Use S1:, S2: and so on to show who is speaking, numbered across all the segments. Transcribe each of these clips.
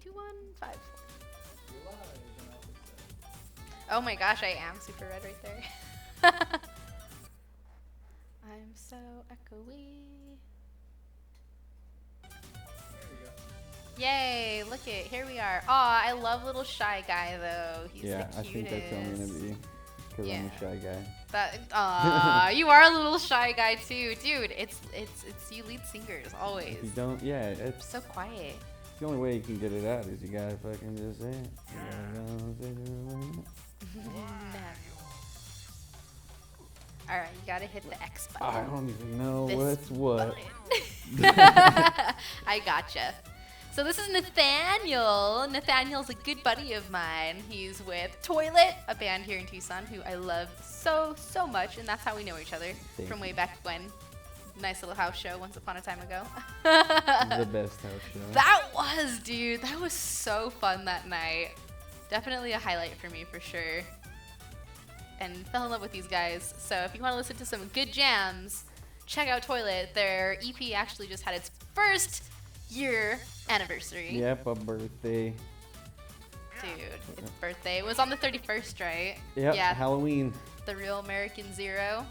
S1: 22154. Oh my gosh, I am super red right there. I'm so echoey. Yay, look it, here we are. Aw, I love little shy guy though. He's the cutest.
S2: I think that's how I'm gonna be. Because I'm a shy guy.
S1: You are a little shy guy too. Dude, it's you lead singers, always.
S2: If you don't, it's
S1: so quiet.
S2: The only way you can get it out is you gotta fucking just say it.
S1: Alright, you gotta hit the X button.
S2: I don't even know what's what.
S1: I gotcha. So this is Nathaniel. Nathaniel's a good buddy of mine. He's with Toylit, a band here in Tucson who I love so much, and that's how we know each other from way back when. Nice little house show once upon a time ago.
S2: The best house show.
S1: That was, dude. That was so fun that night. Definitely a highlight for me for sure. And fell in love with these guys. So if you want to listen to some good jams, check out Toylit. Their EP actually just had its first year anniversary.
S2: Yep, a birthday.
S1: Dude, its birthday. It was on the 31st, right?
S2: Yep,
S1: yeah.
S2: Halloween.
S1: The Real American Zero.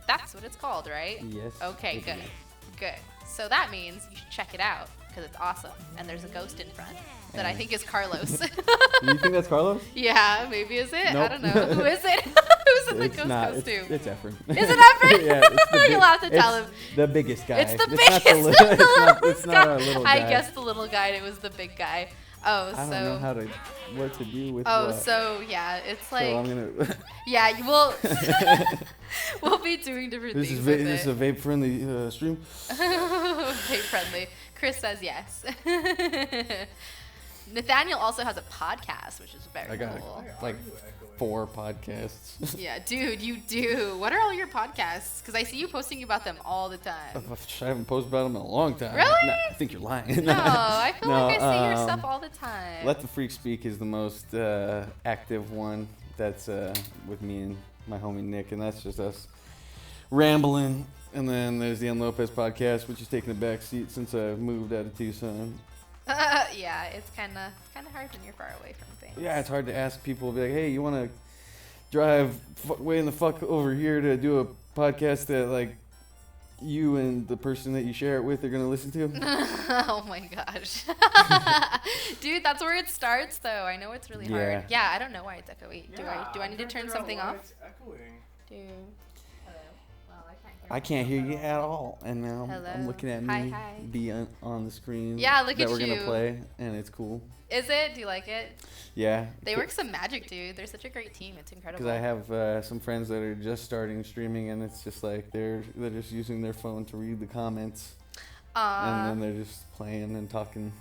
S1: That's what it's called, right?
S2: Yes.
S1: Okay, good. Good. So that means you should check it out because it's awesome. And there's a ghost in front that I think is Carlos.
S2: You think that's Carlos?
S1: Yeah, maybe is it?
S2: Nope.
S1: I don't know. Who is it? Who's in the
S2: It's
S1: ghost
S2: not.
S1: costume?
S2: It's Efren.
S1: Is it Avery?
S2: Yeah, it's the
S1: You'll have to tell him.
S2: The biggest guy.
S1: It's the
S2: Not
S1: biggest.
S2: it's not our little guy.
S1: I guessed the little guy and it was the big guy. Oh,
S2: I don't know what to do with
S1: Oh,
S2: what.
S1: so yeah, it's like.
S2: So I'm gonna.
S1: Yeah, you will. We'll be doing different things. This
S2: is a vape friendly stream.
S1: Vape friendly. Chris says yes. Nathaniel also has a podcast, which is very cool.
S2: Like 4 podcasts.
S1: Yeah, dude, you do. What are all your podcasts? Because I see you posting about them all the time.
S2: I haven't posted about them in a long time.
S1: Really?
S2: No, I think you're lying.
S1: No, I feel like I see your stuff all the time.
S2: Let the Freak Speak is the most active one. That's with me and my homie Nick, and that's just us rambling. And then there's the N. Lopez podcast, which is taking a back seat since I moved out of Tucson.
S1: Yeah, it's kind of hard when you're far away from things.
S2: Yeah, it's hard to ask people, be like, hey, you want to drive way in the fuck over here to do a podcast that, like, you and the person that you share it with are going to listen to?
S1: Oh, my gosh. Dude, that's where it starts, though. I know it's really hard. Yeah, I don't know why it's echoey. Do I need to turn something off?
S3: It's echoing.
S1: Dude.
S2: I can't hear you at all, and now
S1: Hello.
S2: I'm looking at me
S1: Hi.
S2: be on the screen.
S1: Yeah, look
S2: that
S1: at
S2: we're gonna
S1: you.
S2: play, and it's cool.
S1: Is it? Do you like it?
S2: Yeah.
S1: They work some magic, dude. They're such a great team. It's incredible.
S2: Because I have some friends that are just starting streaming, and it's just like they're just using their phone to read the comments, and then they're just playing and talking.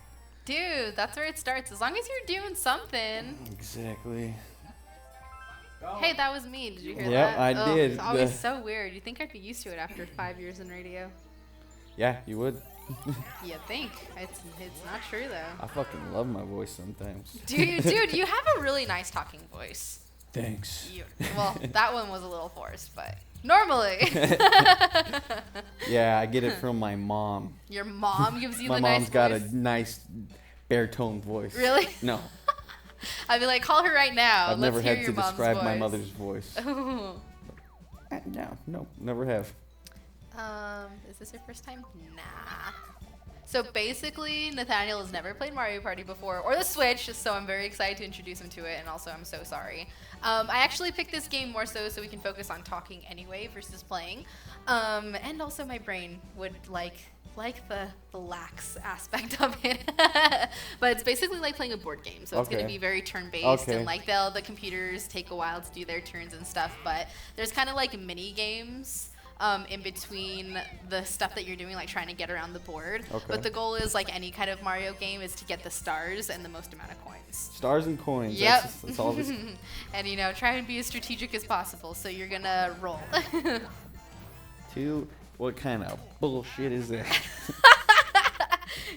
S1: Dude, that's where it starts. As long as you're doing something.
S2: Exactly.
S1: Hey, that was me. Did you hear that?
S2: Yep, I did.
S1: It's always so weird. You think I'd be used to it after 5 years in radio?
S2: Yeah, you would.
S1: You think. It's not true, though.
S2: I fucking love my voice sometimes.
S1: Dude, you have a really nice talking voice.
S2: Thanks.
S1: Well, that one was a little forced, but normally.
S2: Yeah, I get it from my mom.
S1: Your mom gives you
S2: My
S1: the nice
S2: mom's got
S1: voice?
S2: a nice baritone voice.
S1: Really?
S2: No.
S1: I'd be like, call her right now.
S2: I've
S1: Let's
S2: never
S1: hear
S2: had
S1: your
S2: to
S1: mom's
S2: describe my
S1: voice.
S2: mother's voice. No, never have.
S1: Is this your first time? Nah. So basically, Nathaniel has never played Mario Party before, or the Switch, so I'm very excited to introduce him to it, and also I'm so sorry. I actually picked this game more so we can focus on talking anyway versus playing. And also my brain would like the lax aspect of it. But it's basically like playing a board game, so it's going to be very turn-based, and like the computers take a while to do their turns and stuff, but there's kind of like mini games in between the stuff that you're doing, like trying to get around the board. But the goal is, like any kind of Mario game, is to get the stars and the most amount of coins.
S2: Stars and coins.
S1: Yep.
S2: That's all this.
S1: And try and be as strategic as possible. So you're gonna roll.
S2: What kind of bullshit is that?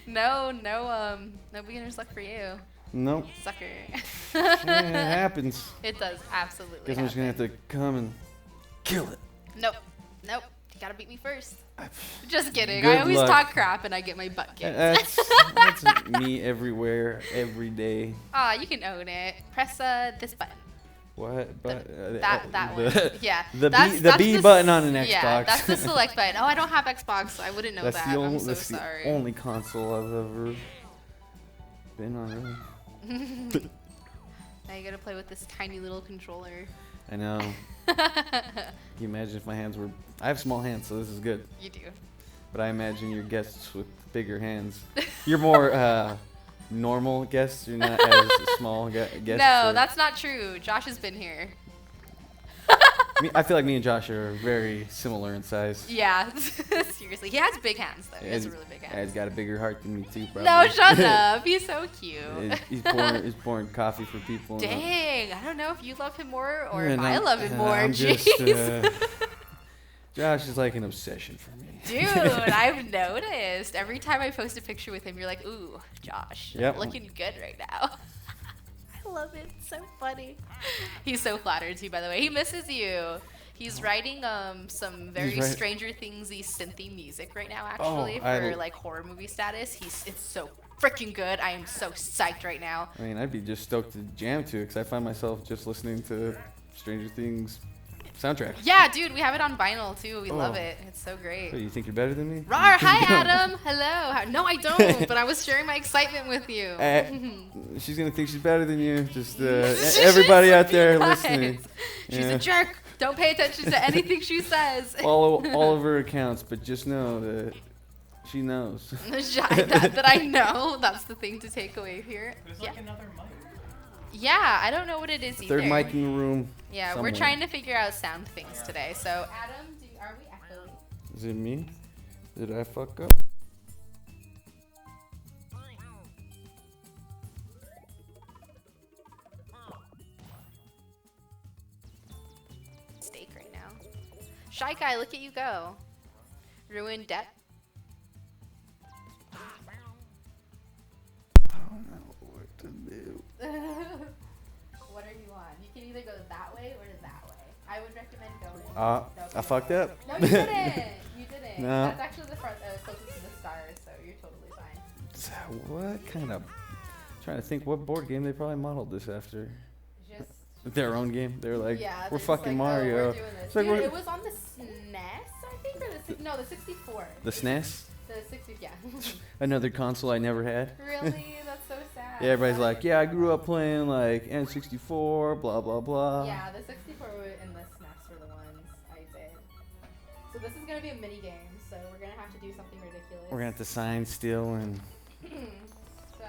S1: No beginner's luck for you.
S2: Nope.
S1: Sucker.
S2: Yeah, it happens.
S1: It does absolutely.
S2: Guess I'm just gonna have to come and kill it.
S1: Nope. gotta beat me first. Just kidding.
S2: Good
S1: I always
S2: luck.
S1: talk crap and I get my butt kicked.
S2: That's me everywhere, every day.
S1: Aw, you can own it. Press this button.
S2: What? But
S1: That one. Yeah.
S2: The
S1: That's
S2: B
S1: the
S2: button on an Xbox.
S1: Yeah, that's the select button. Oh, I don't have Xbox. I wouldn't know
S2: That's
S1: that.
S2: the only.
S1: I'm so
S2: That's
S1: sorry.
S2: the only console I've ever been on. Really.
S1: Now you gotta play with this tiny little controller.
S2: I know. Can you imagine if my hands were? I have small hands, so this is good.
S1: You do.
S2: But I imagine your guests with bigger hands. You're more normal guests. You're not as small guests.
S1: No, that's not true. Josh has been here.
S2: I feel like me and Josh are very similar in size.
S1: Yeah, seriously. He has big hands, though. He has really big hands.
S2: He's got a bigger heart than me, too, probably.
S1: No, shut up. He's so cute.
S2: He's pouring coffee for people.
S1: Dang, I don't know if you love him more or
S2: And
S1: if I love him more.
S2: I'm
S1: Jeez.
S2: just, Josh is like an obsession for me.
S1: Dude, I've noticed. Every time I post a picture with him, you're like, ooh, Josh,
S2: Yep.
S1: looking good right now. I love it. It's so funny. He's so flattered, too, by the way. He misses you. He's writing some very Stranger Things-y synthy music right now, actually, for like horror movie status. It's so freaking good. I am so psyched right now.
S2: I mean, I'd be just stoked to jam to, because I find myself just listening to Stranger Things soundtrack.
S1: Yeah, dude, we have it on vinyl too. We love it. It's so great.
S2: So you think you're better than me?
S1: Rawr, hi Adam. Hello. No, I don't. But I was sharing my excitement with you.
S2: She's gonna think she's better than you. Just everybody out there listening.
S1: She's a jerk. Don't pay attention to anything she says.
S2: all of her accounts, but just know that she knows.
S1: that I know. That's the thing to take away here.
S3: There's like another mic.
S1: Yeah, I don't know what it is either.
S2: Third mic in the room.
S1: Yeah,
S2: somewhere.
S1: we're trying to figure out sound things today. So, Adam, are we echoing?
S2: Is it me? Did I fuck up?
S1: Steak right now. Shy Guy, look at you go. Ruined debt.
S2: I don't know what to do.
S1: What are you on? You can either go that way or that way. I would recommend going.
S2: I fucked up.
S1: No, you didn't. You didn't.
S2: No.
S1: That's actually the front closest to the stars, so you're totally fine.
S2: What kind of? Trying to think what board game they probably modeled this after.
S1: Just
S2: Their own game. They're like,
S1: yeah,
S2: we're
S1: they're just
S2: fucking
S1: like, oh,
S2: Mario.
S1: we're doing this.
S2: It's like
S1: Dude,
S2: we're-
S1: it was on the SNES, I think, or the 64.
S2: The SNES?
S1: The 60, yeah.
S2: Another console I never had.
S1: Really? That's so sad.
S2: Yeah, everybody's like, yeah, I grew up playing like N64, blah blah blah.
S1: Yeah, the 64 and the SNES were the ones I did. So this is gonna be a mini game, so we're gonna have to do something ridiculous.
S2: We're gonna have to sign still and.
S1: So.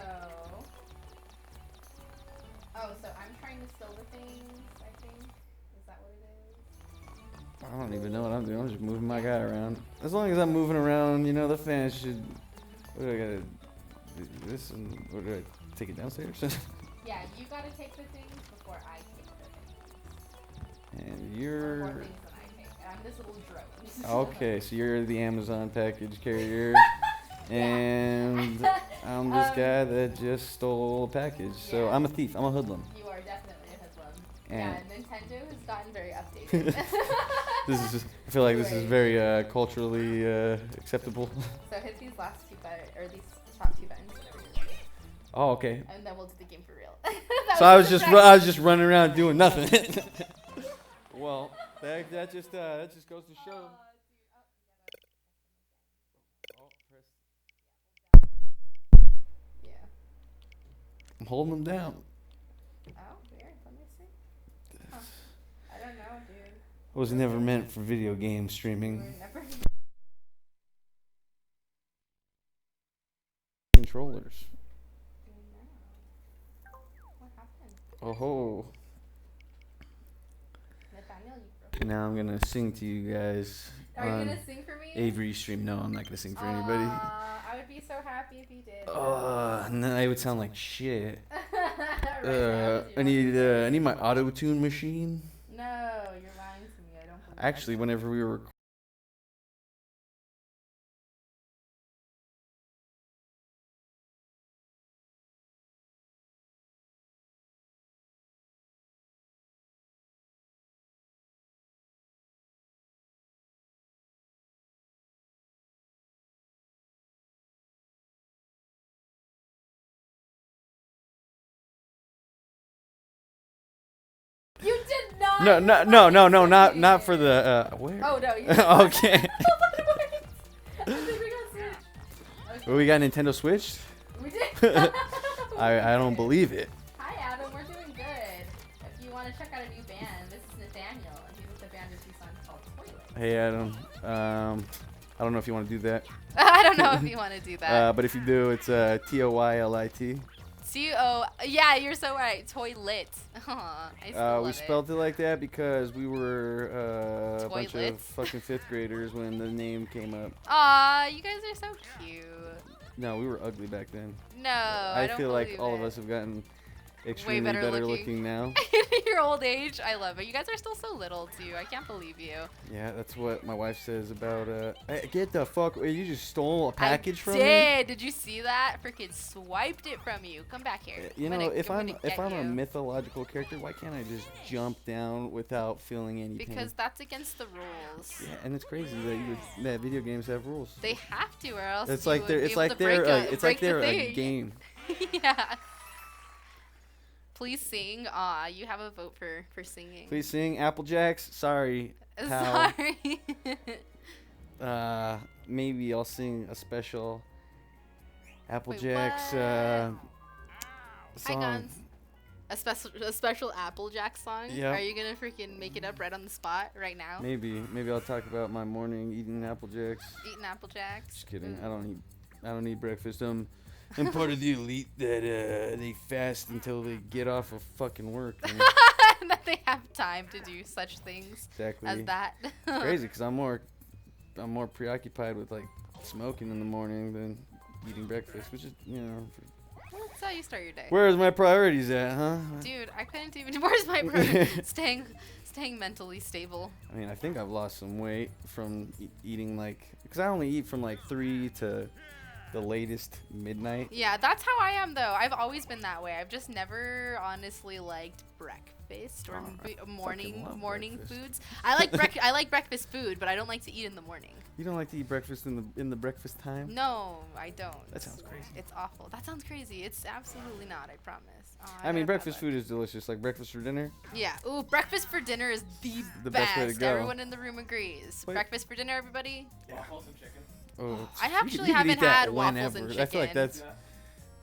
S1: Oh, so I'm trying to steal the things, I think. Is that what it is?
S2: I don't even know what I'm doing. I'm just moving my guy around. As long as I'm moving around, you know, the fans should. What do I gotta do? This and what do I take it downstairs?
S1: Yeah, you gotta take the things before I take the things.
S2: And
S1: Or
S2: you're.
S1: more things than I take. And I'm this little drone.
S2: Okay, so you're the Amazon package carrier. And I'm this guy that just stole a package. So
S1: Yeah.
S2: I'm a thief. I'm a hoodlum.
S1: You are definitely a hoodlum.
S2: And-
S1: Yeah, Nintendo has gotten very updated.
S2: This is just, I feel like this is very culturally acceptable.
S1: So hit these last two buttons, or these top two buttons, whenever you're ready.
S2: Oh, okay.
S1: And then we'll do the game for real.
S2: So I was just running around doing nothing. Well, that just goes to show.
S1: Yeah.
S2: I'm holding them down.
S1: Oh, weird. Let me see. Huh. I don't know, dude.
S2: I was never meant for video game streaming.
S1: We're never.
S2: Controllers.
S1: What happened?
S2: Oh ho.
S1: Nathaniel, you broke.
S2: Now I'm gonna sing to you guys.
S1: Are you
S2: on
S1: gonna sing for me?
S2: Avery stream. No, I'm not gonna sing for anybody.
S1: I would be so happy if you did.
S2: No, it would sound like shit.
S1: Right, why would you
S2: I need my auto tune machine.
S1: No, you're lying to me. I don't believe
S2: Actually, whenever we were
S1: You did not.
S2: No, not for the where?
S1: Oh no. You
S2: Okay.
S1: I think we got Switch. Okay.
S2: Well, we got Nintendo Switch.
S1: We did.
S2: I don't believe it.
S1: Hi Adam, we're doing good. If you want to check out a new band, this is Nathaniel, and he's with the band of two songs called Toylit.
S2: Hey Adam. I don't know if you want to do that.
S1: I don't know if you want to do that.
S2: But if you do, it's Toylit.
S1: Yeah, you're so right. Toylit. I still love
S2: We
S1: it.
S2: spelled it like that because we were a bunch
S1: Toilets?
S2: of fucking fifth graders when the name came up.
S1: Aw, you guys are so cute.
S2: No, we were ugly back then.
S1: No, I don't
S2: feel like
S1: believe
S2: all of
S1: it.
S2: us have gotten extremely
S1: better
S2: better
S1: looking.
S2: looking now.
S1: Your old age, I love it. You guys are still so little too. I can't believe you.
S2: Yeah, that's what my wife says about. Hey, get the fuck! You just stole a package from
S1: I
S2: me.
S1: did. Did you see that? Freaking swiped it from you. Come back here.
S2: You
S1: I'm
S2: know,
S1: gonna-
S2: if
S1: I'm
S2: I'm
S1: gonna
S2: if
S1: get
S2: I'm a
S1: you.
S2: mythological character, why can't I just jump down without feeling any pain?
S1: Because that's against the rules.
S2: Yeah, and it's crazy that video games have rules.
S1: They have to, or else
S2: It's
S1: you
S2: like
S1: would
S2: they're
S1: be
S2: it's
S1: able
S2: like
S1: to
S2: they're
S1: break
S2: it's like
S1: break the
S2: they're a
S1: thing.
S2: game.
S1: Yeah. Please sing. Aw, you have a vote for singing.
S2: Please sing Applejacks. Sorry, pal.
S1: Sorry.
S2: Maybe I'll sing a special Applejacks
S1: Hi,
S2: song.
S1: Guns. A special Applejack song?
S2: Yeah.
S1: Are you gonna freaking make it up right on the spot right now?
S2: Maybe I'll talk about my morning eating Applejacks.
S1: Eating Applejacks?
S2: Just kidding.
S1: Mm.
S2: I don't eat breakfast. I'm part of the elite that they fast until they get off of fucking work. You know?
S1: That they have time to do such things
S2: Exactly.
S1: as that.
S2: It's crazy because I'm more preoccupied with like smoking in the morning than eating breakfast, which is
S1: Well, that's how you start your day.
S2: Where's my priorities at, huh?
S1: Dude, I couldn't even. Where's my priority? staying mentally stable.
S2: I mean, I think I've lost some weight from eating because I only eat from like 3 to the latest midnight.
S1: Yeah, that's how I am though. I've always been that way. I've just never honestly liked breakfast or morning
S2: breakfast.
S1: foods. I like breakfast food, but I don't like to eat in the morning.
S2: You don't like to eat breakfast in the breakfast time?
S1: No, I don't.
S2: That sounds crazy.
S1: It's awful. That sounds crazy. It's absolutely not. I promise. Oh,
S2: I mean, breakfast food is delicious. Like breakfast for dinner.
S1: Yeah. Ooh, breakfast for dinner is the
S2: best way to go.
S1: Everyone in the room agrees.
S2: Wait.
S1: Breakfast for dinner, everybody.
S3: Waffles and chicken.
S2: Oh,
S1: I
S2: you
S1: actually
S2: could
S1: haven't
S2: eat that
S1: had waffles and
S2: whenever. I feel like
S1: chicken.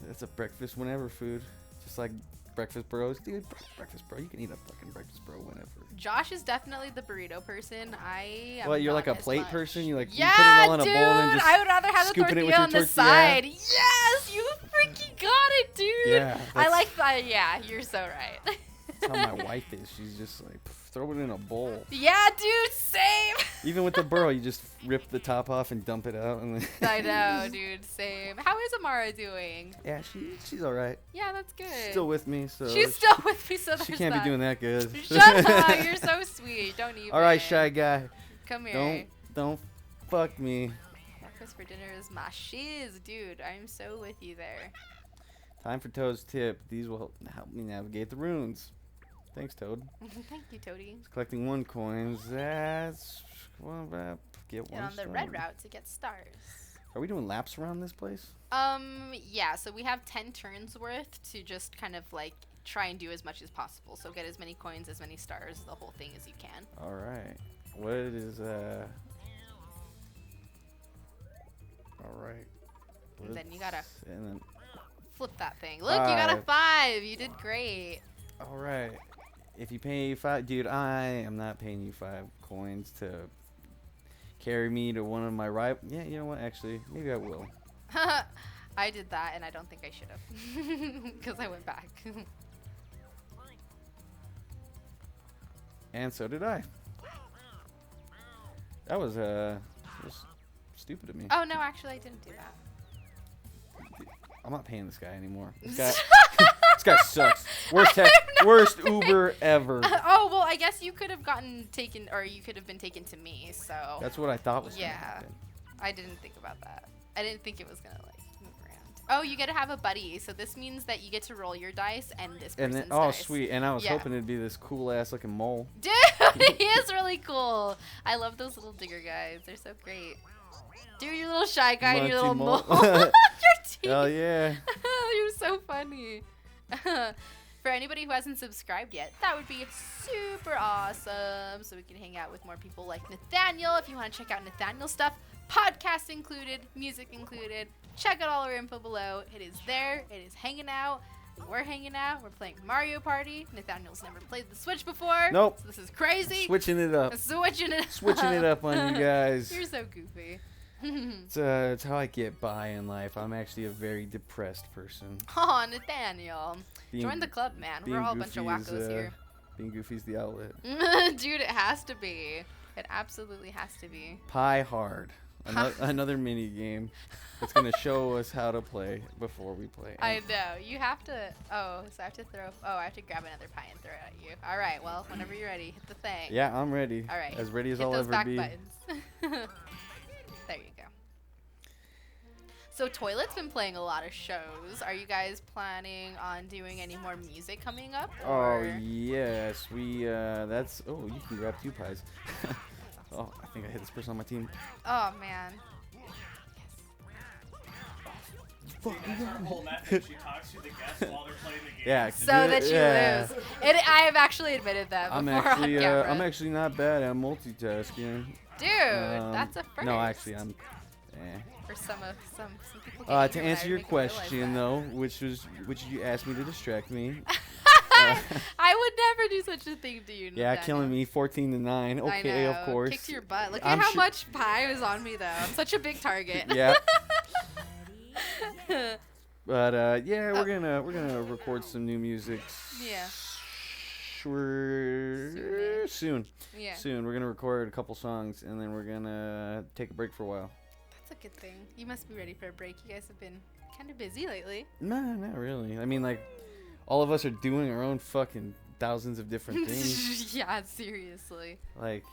S2: that's a breakfast whenever food. Just like breakfast bros, dude. Breakfast bro, you can eat a fucking breakfast bro whenever.
S1: Josh is definitely the burrito person. I am
S2: What, you're
S1: not
S2: like a
S1: as
S2: plate
S1: much.
S2: person? You like
S1: Yeah,
S2: you put it all in a
S1: dude,
S2: bowl and just
S1: I would rather have the
S2: scooping it with
S1: tortilla
S2: your
S1: on the
S2: tortilla?
S1: side. Yes, you freaking got it, dude.
S2: Yeah,
S1: I
S2: that's-
S1: like that. Yeah, you're so right.
S2: That's how my wife is. She's just like throw it in a bowl.
S1: Yeah, dude, same.
S2: Even with the burro, you just rip the top off and dump it out. And then
S1: I know, dude, same. How is Amara doing?
S2: yeah, she's all right.
S1: Yeah, that's good.
S2: Still with me, so
S1: She's still with me, so
S2: she
S1: there's
S2: can't
S1: that.
S2: be doing that good.
S1: Shut up! You're so sweet. Don't even.
S2: All right, shy guy.
S1: Come here.
S2: Don't fuck me.
S1: Breakfast for dinner is my shiz, dude. I'm so with you there.
S2: Time for Toad's tip. These will help me navigate the runes. Thanks, Toad.
S1: Thank you, Toady.
S2: Collecting 1 coins. That's get
S1: Get
S2: one
S1: on the
S2: star.
S1: red route to get stars.
S2: Are we doing laps around this place?
S1: Yeah, so we have 10 turns worth to just kind of like try and do as much as possible. So get as many coins, as many stars, the whole thing as you can.
S2: All right. What is all right.
S1: And then you gotta
S2: And then
S1: flip that thing. Look, you got a
S2: 5.
S1: 5. You did great.
S2: all right. If you pay 5, dude, I am not paying you 5 coins to carry me to one of my rivals. Yeah, you know what? Actually, maybe I will.
S1: I did that, and I don't think I should have, because I went back.
S2: And so did I. That was stupid of me.
S1: Oh no, actually, I didn't do that.
S2: I'm not paying this guy anymore. This guy sucks. Worst Uber ever.
S1: Oh well, I guess you could have gotten taken, or you could have been taken to me. So
S2: That's what I thought was gonna
S1: yeah,
S2: happen.
S1: I didn't think about that. I didn't think it was gonna like move around. Oh, you get to have a buddy, so this means that you get to roll your dice and this
S2: And
S1: person's
S2: then, oh
S1: dice.
S2: sweet, and I was
S1: Yeah.
S2: hoping it'd be this cool ass looking mole.
S1: Dude, he is really cool. I love those little digger guys. They're so great. Dude, you little shy guy and your
S2: Monkey
S1: little
S2: mole.
S1: mole. Your teeth.
S2: Hell yeah.
S1: You're so funny. For anybody who hasn't subscribed yet, that would be super awesome. So we can hang out with more people like Nathaniel. If you want to check out Nathaniel's stuff, podcast included, music included. Check out all our info below. It is there. It is hanging out. We're hanging out. We're playing Mario Party. Nathaniel's never played the Switch before.
S2: Nope.
S1: So this is crazy.
S2: Switching it up.
S1: Switching
S2: it up on you guys.
S1: You're so goofy.
S2: It's how I get by in life. I'm actually a very depressed person.
S1: Oh, Nathaniel.
S2: Being-
S1: Join the club, man. We're all a bunch of
S2: goofy is,
S1: wackos here.
S2: Being goofy's the outlet.
S1: Dude, it has to be. It absolutely has to be.
S2: Pie hard. Another mini game that's gonna show us how to play before we play.
S1: I know. You have to. Oh, so I have to throw. Oh, I have to grab another pie and throw it at you. All right. Well, whenever you're ready, hit the thing.
S2: Yeah, I'm ready.
S1: All right.
S2: As ready as
S1: hit
S2: I'll
S1: those
S2: ever
S1: back
S2: be.
S1: buttons. There you go. So Toylet's been playing a lot of shows. Are you guys planning on doing any more music coming up?
S2: Oh
S1: Or?
S2: yes, we. That's. Oh, you can grab 2 pies. Oh, I think I hit this person on my team.
S1: Oh man.
S3: Her whole method, she talks to the guests while they're playing the game.
S2: Yeah.
S1: So that you
S2: yeah.
S1: lose. I have actually admitted that before on camera.
S2: I'm actually not bad at multitasking.
S1: Dude, that's a first.
S2: No, actually, I'm.
S1: For some people.
S2: To
S1: can't even
S2: answer your
S1: make them realize
S2: question
S1: that.
S2: though, which you asked me to distract me.
S1: I would never do such a thing to you.
S2: Yeah,
S1: Nathaniel.
S2: killing me 14-9.
S1: I
S2: Okay,
S1: know.
S2: of course.
S1: Kicked your butt. Look
S2: I'm
S1: at how
S2: sure-
S1: much pie was on me though. I'm such a big target.
S2: Yeah. But yeah,
S1: Oh.
S2: we're gonna record some new music.
S1: Yeah.
S2: Soon.
S1: Yeah.
S2: Soon. We're gonna record a couple songs and then we're gonna take a break for a while.
S1: That's a good thing. You must be ready for a break. You guys have been kind of busy lately.
S2: No, not really. I mean, like, all of us are doing our own fucking thousands of different things.
S1: Yeah, seriously.
S2: Like,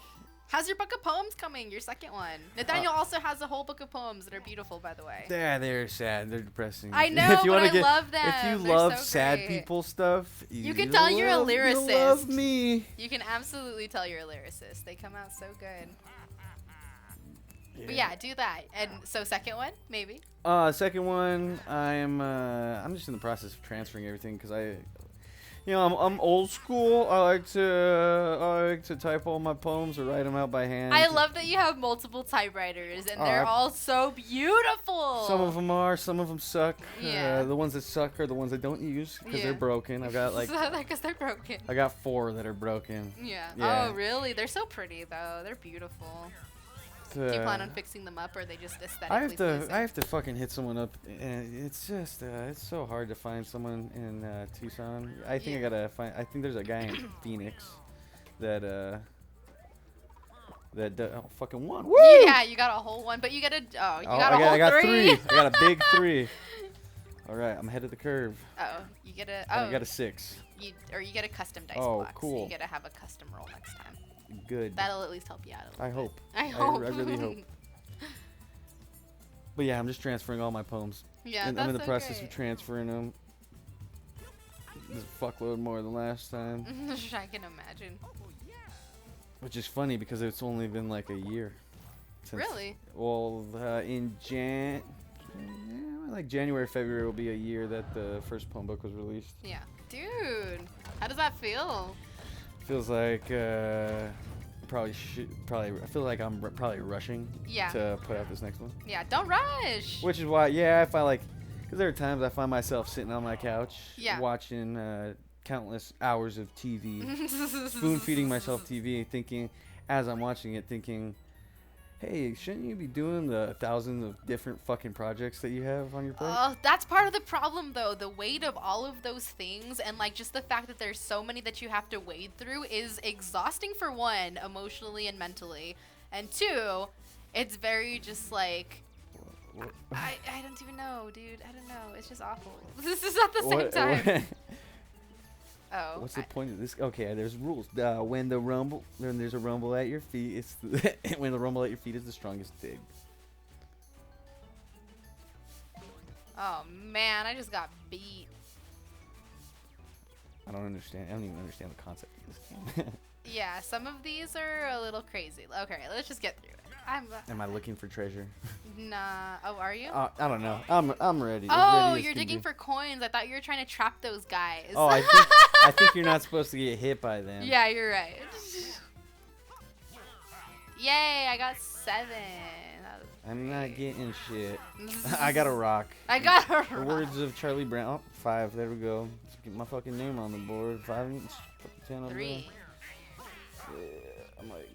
S1: How's your book of poems coming? Your second one. Nathaniel also has a whole book of poems that are beautiful, by the way.
S2: they're sad. They're depressing.
S1: I know,
S2: If you
S1: but
S2: wanna
S1: I love them.
S2: If you
S1: They're
S2: love
S1: so
S2: sad
S1: great.
S2: people stuff,
S1: You can tell you're a lyricist.
S2: You love me.
S1: You can absolutely tell you're a lyricist. They come out so good. But yeah, do that. And so second one, maybe.
S2: Second one, I'm just in the process of transferring everything because I'm old school. I like to type all my poems or write them out by hand.
S1: I love that you have multiple typewriters and they're all so beautiful.
S2: Some of them are, some of them suck.
S1: Yeah.
S2: The ones that suck are the ones I don't use because they're broken. I've got like
S1: because they're broken.
S2: I got 4 that are broken.
S1: Yeah.
S2: Yeah.
S1: Oh, really? They're so pretty though. They're beautiful. Do you plan on fixing them up, or are they just aesthetically pleasing?
S2: I have to fucking hit someone up, and it's just it's so hard to find someone in Tucson. I think I think there's a guy in Phoenix that fucking won. Woo!
S1: Yeah, you got a whole one, but you got a
S2: I got
S1: 3.
S2: I got a big 3. All right, I'm ahead of the curve.
S1: Oh, you get a
S2: I got a 6.
S1: you get a custom dice
S2: Oh,
S1: box. So
S2: cool.
S1: you gotta have a custom roll next time.
S2: Good.
S1: That'll at least help you out a little.
S2: I hope.
S1: I hope.
S2: I really hope. But yeah, I'm just transferring all my poems.
S1: Yeah,
S2: And
S1: that's
S2: I'm in the process
S1: okay.
S2: of transferring them. There's a fuckload more than last time.
S1: I can imagine.
S2: Which is funny because it's only been like a year.
S1: Really?
S2: Well, in January, February will be a year that the first poem book was released.
S1: Yeah, dude. How does that feel?
S2: Feels like probably I feel like I'm probably rushing
S1: Yeah.
S2: to put out this next one.
S1: Yeah, don't rush.
S2: Which is why, if I like, because there are times I find myself sitting on my couch watching countless hours of TV, spoon feeding myself TV, thinking, as I'm watching it, thinking, hey, shouldn't you be doing the thousands of different fucking projects that you have on your plate?
S1: That's part of the problem, though. The weight of all of those things and, like, just the fact that there's so many that you have to wade through is exhausting, for one, emotionally and mentally. And two, it's very just, like, I don't even know, dude. I don't know. It's just awful. This is at the same time. Oh.
S2: What's the point of this? Okay, there's rules. When there's a rumble at your feet, when the rumble at your feet is the strongest dig.
S1: Oh, man. I just got beat.
S2: I don't even understand the concept of this game.
S1: Yeah, some of these are a little crazy. Okay, let's just get through it.
S2: Am I looking for treasure?
S1: Nah. Oh, are you?
S2: I don't know. I'm ready.
S1: Oh,
S2: ready as
S1: you're
S2: can
S1: digging
S2: be.
S1: for coins. I thought you were trying to trap those guys.
S2: Oh, I think you're not supposed to get hit by them.
S1: Yeah, you're right. Yay, I got 7. That was
S2: I'm not
S1: great.
S2: getting shit. I got a rock.
S1: I got a
S2: The
S1: rock.
S2: words of Charlie Brown. Oh, 5. There we go. Let's get my fucking name on the board. 5 and 10 over
S1: 3.
S2: there. Yeah, I'm like,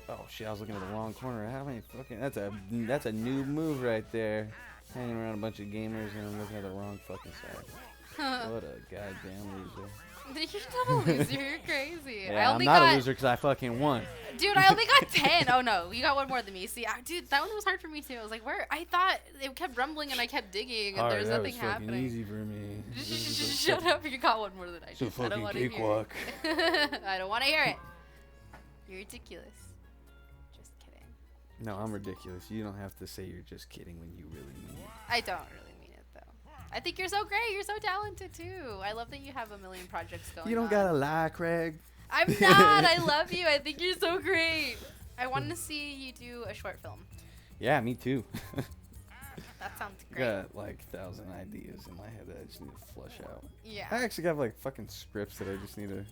S2: oh shit! I was looking at the wrong corner. How many fucking? That's a noob move right there. Hanging around a bunch of gamers and I'm looking at the wrong fucking side. What a goddamn loser.
S1: You're not a loser. You're crazy.
S2: Yeah,
S1: I only
S2: I'm not
S1: got,
S2: a loser because I fucking won.
S1: Dude, I only got 10. Oh no, you got one more than me. See, dude, that one was hard for me too. I was like, where? I thought it kept rumbling and I kept digging and
S2: Alright,
S1: there's
S2: that
S1: nothing
S2: was fucking
S1: happening.
S2: easy for me.
S1: Shut up! You got one more than I
S2: It's a
S1: did. I don't
S2: fucking
S1: want to hear
S2: cakewalk.
S1: it. I don't want to hear it. You're ridiculous. Just kidding.
S2: No, I'm ridiculous. You don't have to say you're just kidding when you really mean it.
S1: I don't really mean it though. I think you're so great. You're so talented too. I love that you have a million projects going on.
S2: You don't gotta lie, Craig.
S1: I'm not. I love you. I think you're so great. I wanted to see you do a short film.
S2: Yeah, me too.
S1: That sounds great.
S2: Got like 1,000 ideas in my head that I just need to flush out.
S1: Yeah.
S2: I actually got like fucking scripts that I just need to.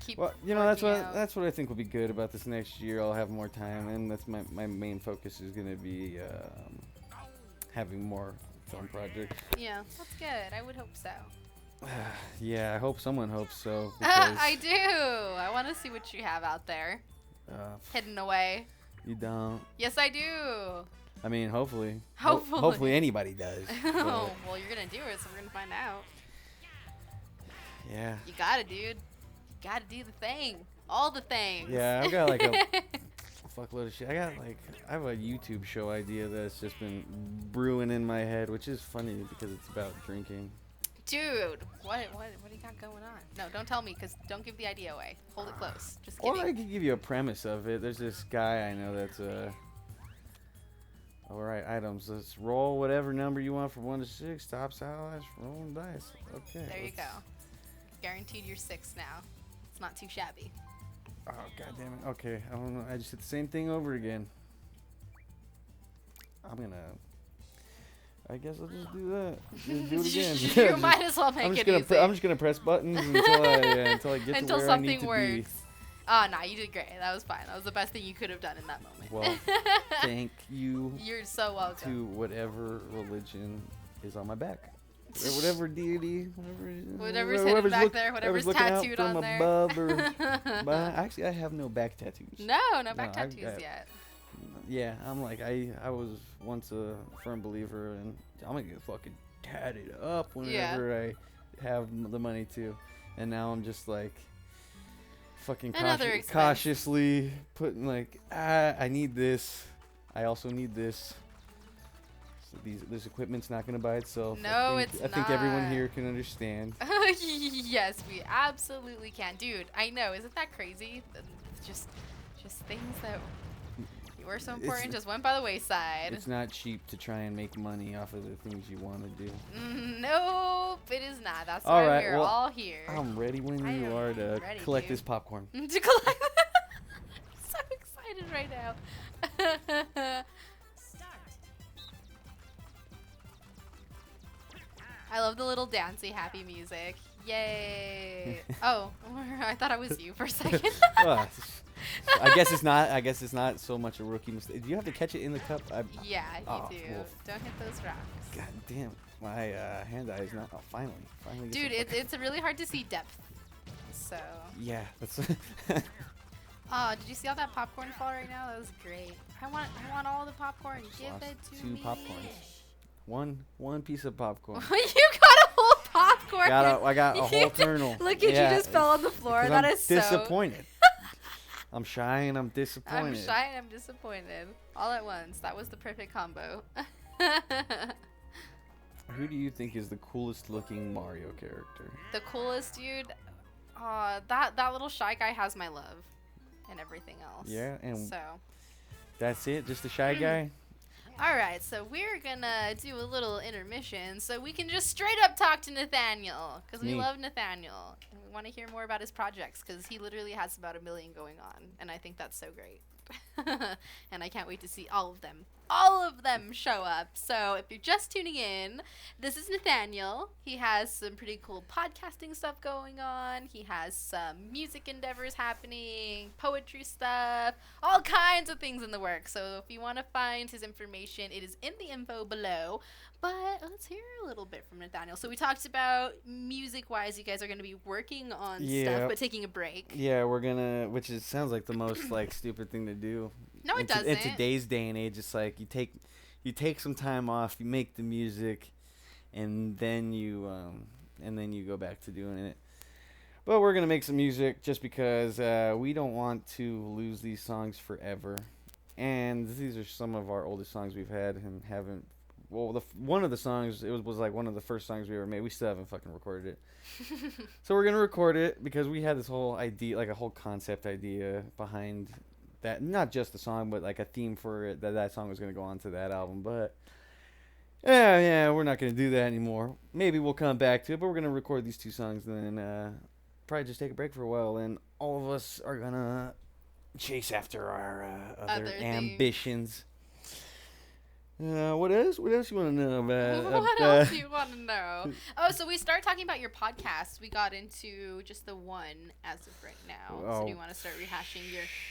S1: Keep
S2: Well, you know that's
S1: working
S2: what
S1: out.
S2: that's what I think will be good about this next year. I'll have more time, and that's my main focus is gonna be having more film projects.
S1: Yeah, that's good. I would hope so.
S2: Yeah, I hope someone hopes so. Because,
S1: I do. I want to see what you have out there, hidden away.
S2: you don't.
S1: Yes, I do.
S2: I mean, hopefully.
S1: Hopefully.
S2: Hopefully anybody does.
S1: Oh,
S2: but,
S1: well, you're gonna do it, so we're gonna find out.
S2: yeah.
S1: You gotta, dude. You gotta do the thing. All the things.
S2: Yeah, I've got like a fuckload of shit. I have a YouTube show idea that's just been brewing in my head, which is funny because it's about drinking.
S1: Dude, what do you got going on? No, don't tell me, because don't give the idea away. Hold it close. Just
S2: Or
S1: kidding.
S2: I could give you a premise of it. There's this guy I know that's all right, items. Let's roll whatever number you want from 1 to 6. Top salads, rolling dice. Okay.
S1: There you
S2: let's-
S1: go. Guaranteed you're 6 now. It's not too shabby.
S2: Oh god damn it. Okay, I don't know. I just did the same thing over again. I guess I'll just do that. Just do it again.
S1: You might as well make
S2: I'm
S1: it
S2: just gonna
S1: easy.
S2: I'm just gonna press buttons until I get
S1: Until
S2: to where I need
S1: something
S2: to
S1: works. Oh, nah, you did great. That was fine. That was the best thing you could have done in that moment.
S2: Well, thank you
S1: You're so welcome.
S2: to whatever religion is on my back. Or whatever deity,
S1: Whatever's hidden back there,
S2: whoever's
S1: whatever's
S2: looking out
S1: tattooed
S2: from
S1: on there.
S2: above or behind. Actually, I have no back tattoos.
S1: No back
S2: No, I've
S1: tattoos
S2: got-
S1: yet.
S2: Yeah, I'm like I was once a firm believer, and I'm gonna get fucking tatted up whenever I have the money to, and now I'm just like fucking
S1: Another expense.
S2: cautiously putting like I need this, I also need this. So this equipment's not gonna buy itself.
S1: No,
S2: I
S1: it's
S2: think everyone
S1: not.
S2: here can understand.
S1: Yes, we absolutely can. Dude, I know. Isn't that crazy? Just things that were so important
S2: It's-
S1: just went by the wayside.
S2: It's not cheap to try and make money off of the things you want to do.
S1: Nope, it is not. That's
S2: All
S1: why
S2: right,
S1: we're
S2: well,
S1: all here.
S2: I'm ready when
S1: I
S2: you
S1: am
S2: are to
S1: ready,
S2: collect
S1: dude.
S2: this popcorn.
S1: To collect. So excited right now. I love the little dancey happy music. Yay! Oh, I thought I was you for a second.
S2: Well, I guess it's not. I guess it's not so much a rookie mistake. Do you have to catch it in the cup?
S1: Yeah, you
S2: Oh,
S1: do.
S2: well.
S1: Don't hit those rocks.
S2: God damn, my hand eye is not. Oh, finally get
S1: Dude,
S2: some fucking-
S1: it's really hard to see depth. So.
S2: Yeah, that's.
S1: Oh, did you see all that popcorn fall right now? That was great. I want all the popcorn.
S2: Just
S1: Give
S2: lost
S1: it to
S2: 2
S1: me.
S2: popcorns. One piece of popcorn.
S1: You got a whole popcorn.
S2: I got a whole kernel.
S1: Look at
S2: Yeah,
S1: you just fell on the floor.
S2: 'cause
S1: That
S2: I'm
S1: is so.
S2: disappointed. I'm shy and I'm disappointed.
S1: I'm shy and I'm disappointed. All at once. That was the perfect combo.
S2: Who do you think is the coolest looking Mario character?
S1: The coolest dude. That little shy guy has my love, and everything else.
S2: Yeah, and
S1: So.
S2: that's it? Just a shy guy?
S1: All right, so we're gonna do a little intermission so we can just straight up talk to Nathaniel, because we
S2: Me.
S1: love Nathaniel and we want to hear more about his projects, because he literally has about 1 million going on, and I think that's so great. And I can't wait to see all of them. All of them show up. So if you're just tuning in, this is Nathaniel. He has some pretty cool podcasting stuff going on. He has some music endeavors happening, poetry stuff, all kinds of things in the works. So if you want to find his information, it is in the info below. But let's hear a little bit from Nathaniel. So we talked about music-wise, you guys are going to be working on stuff, but taking a break.
S2: Yeah, we're gonna, which sounds like the most like stupid thing to do.
S1: No, it doesn't.
S2: In today's day and age, it's like you take some time off, you make the music, and then you go back to doing it. But we're gonna make some music just because we don't want to lose these songs forever. And these are some of our oldest songs we've had and haven't. Well, one of the songs, it was like one of the first songs we ever made. We still haven't fucking recorded it. So we're going to record it because we had this whole idea, like a whole concept idea behind that. Not just the song, but like a theme for it, that song was going to go on to that album. But yeah, we're not going to do that anymore. Maybe we'll come back to it, but we're going to record these two songs and then probably just take a break for a while. And all of us are going to chase after our other ambitions. What else you want to know about?
S1: What else do you want to know? Oh, so we started talking about your podcast. We got into just the one as of right now. So do you want to start rehashing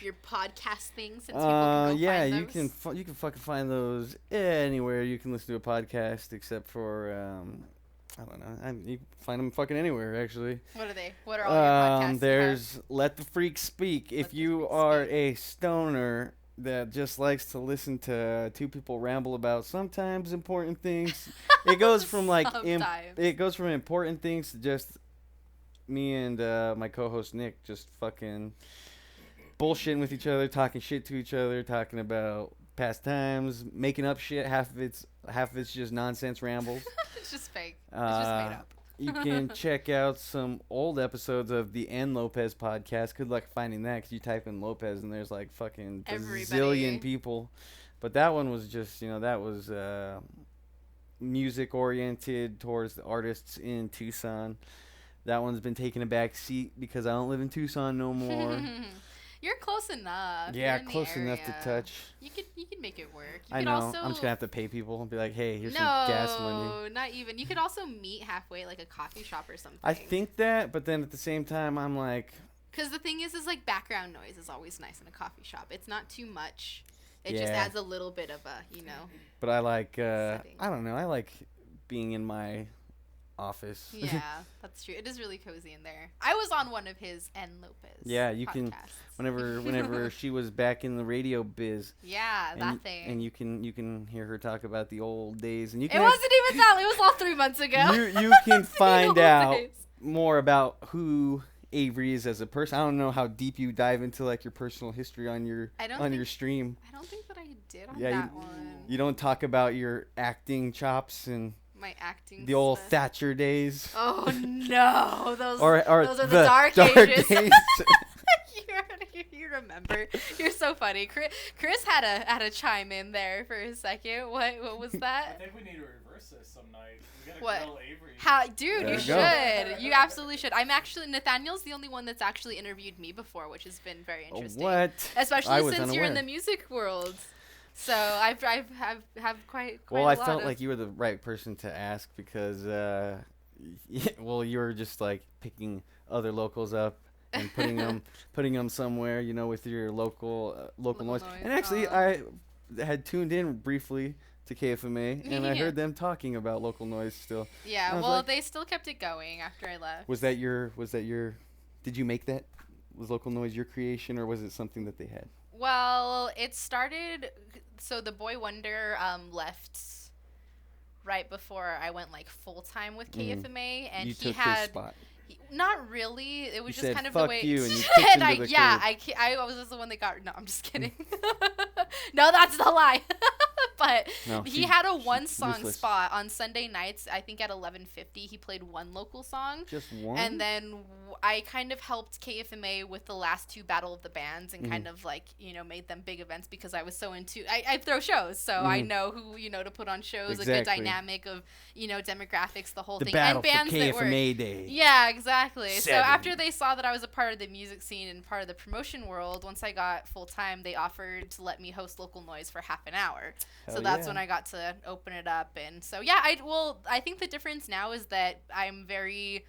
S1: your podcast things since people can go find those?
S2: You can fucking find those anywhere you can listen to a podcast except for I don't know. You can find them fucking anywhere actually.
S1: What are they? What are all your podcasts?
S2: There's Let the Freak Speak. If you are a stoner that just likes to listen to two people ramble about sometimes important things. It goes from like it goes from important things to just me and my co-host Nick just fucking bullshitting with each other, talking shit to each other, talking about past times, making up shit. Half of it's just nonsense rambles.
S1: It's just fake. It's just made up.
S2: You can check out some old episodes of the N. Lopez podcast. Good luck finding that because you type in Lopez and there's like fucking zillion people. But that one was just, that was music oriented towards the artists in Tucson. That one's been taking a back seat because I don't live in Tucson no more.
S1: You're close enough.
S2: Yeah, close enough to touch.
S1: You could make it work.
S2: I know. Also, I'm just gonna have to pay people and be like, "Hey, here's some gas money."
S1: No, not even. You could also meet halfway, like a coffee shop or something.
S2: I think that, but then at the same time, I'm like,
S1: because the thing is like background noise is always nice in a coffee shop. It's not too much. It just adds a little bit of a,
S2: But I like, I don't know. I like being in my office.
S1: Yeah, that's true. It is really cozy in there. I was on one of his N. Lopez.
S2: Yeah, you
S1: podcasts.
S2: Can whenever she was back in the radio biz.
S1: Yeah, that thing.
S2: And you can hear her talk about the old days, and you can.
S1: It wasn't even that. It was all 3 months ago.
S2: You can find out more about who Avery is as a person. I don't know how deep you dive into like your personal history on your stream.
S1: I don't think that I did on that one.
S2: You don't talk about your acting chops and
S1: my acting
S2: the old Thatcher days.
S1: Oh no, those
S2: or
S1: those are the dark ages. You remember? You're so funny. Chris had a chime in there for a second. What was that?
S3: I think we need to reverse this some night. We gotta
S1: what?
S3: grill Avery.
S1: How, dude? You should. You absolutely should. Nathaniel's the only one that's actually interviewed me before, which has been very interesting.
S2: What?
S1: Especially since you're in the music world. So I've quite
S2: well, I felt like you were the right person to ask because, you were just like picking other locals up and putting them somewhere, with your local noise. And actually, I had tuned in briefly to KFMA, and I heard them talking about local noise still.
S1: Yeah, well, they still kept it going after I left.
S2: Was that your? Did you make that? Was local noise your creation, or was it something that they had?
S1: Well, it started. So the Boy Wonder left right before I went like full time with KFMA, and
S2: you
S1: he
S2: took
S1: had
S2: his spot.
S1: Not really. It was
S2: you
S1: just
S2: said,
S1: kind of
S2: fuck
S1: the way.
S2: You, and you kicked him to the curb.
S1: I was just the one that got. No, I'm just kidding. No, that's the lie. But
S2: No,
S1: he
S2: she-
S1: had a
S2: she's
S1: one-song
S2: ruthless.
S1: spot on Sunday nights. I think at 11:50, he played one local song.
S2: Just one.
S1: And then I kind of helped KFMA with the last two Battle of the Bands and kind of like, made them big events because I was so into I throw shows, so I know who, to put on shows, a good
S2: Exactly.
S1: dynamic of, demographics, the whole
S2: The
S1: thing.
S2: battle
S1: And bands
S2: for
S1: that were
S2: KFMA Day.
S1: Yeah, exactly. So
S2: 7.
S1: after they saw that I was a part of the music scene and part of the promotion world, once I got full time, they offered to let me host Local Noise for half an hour. So
S2: Hell
S1: that's
S2: yeah.
S1: when I got to open it up. And so yeah, I think the difference now is that I'm very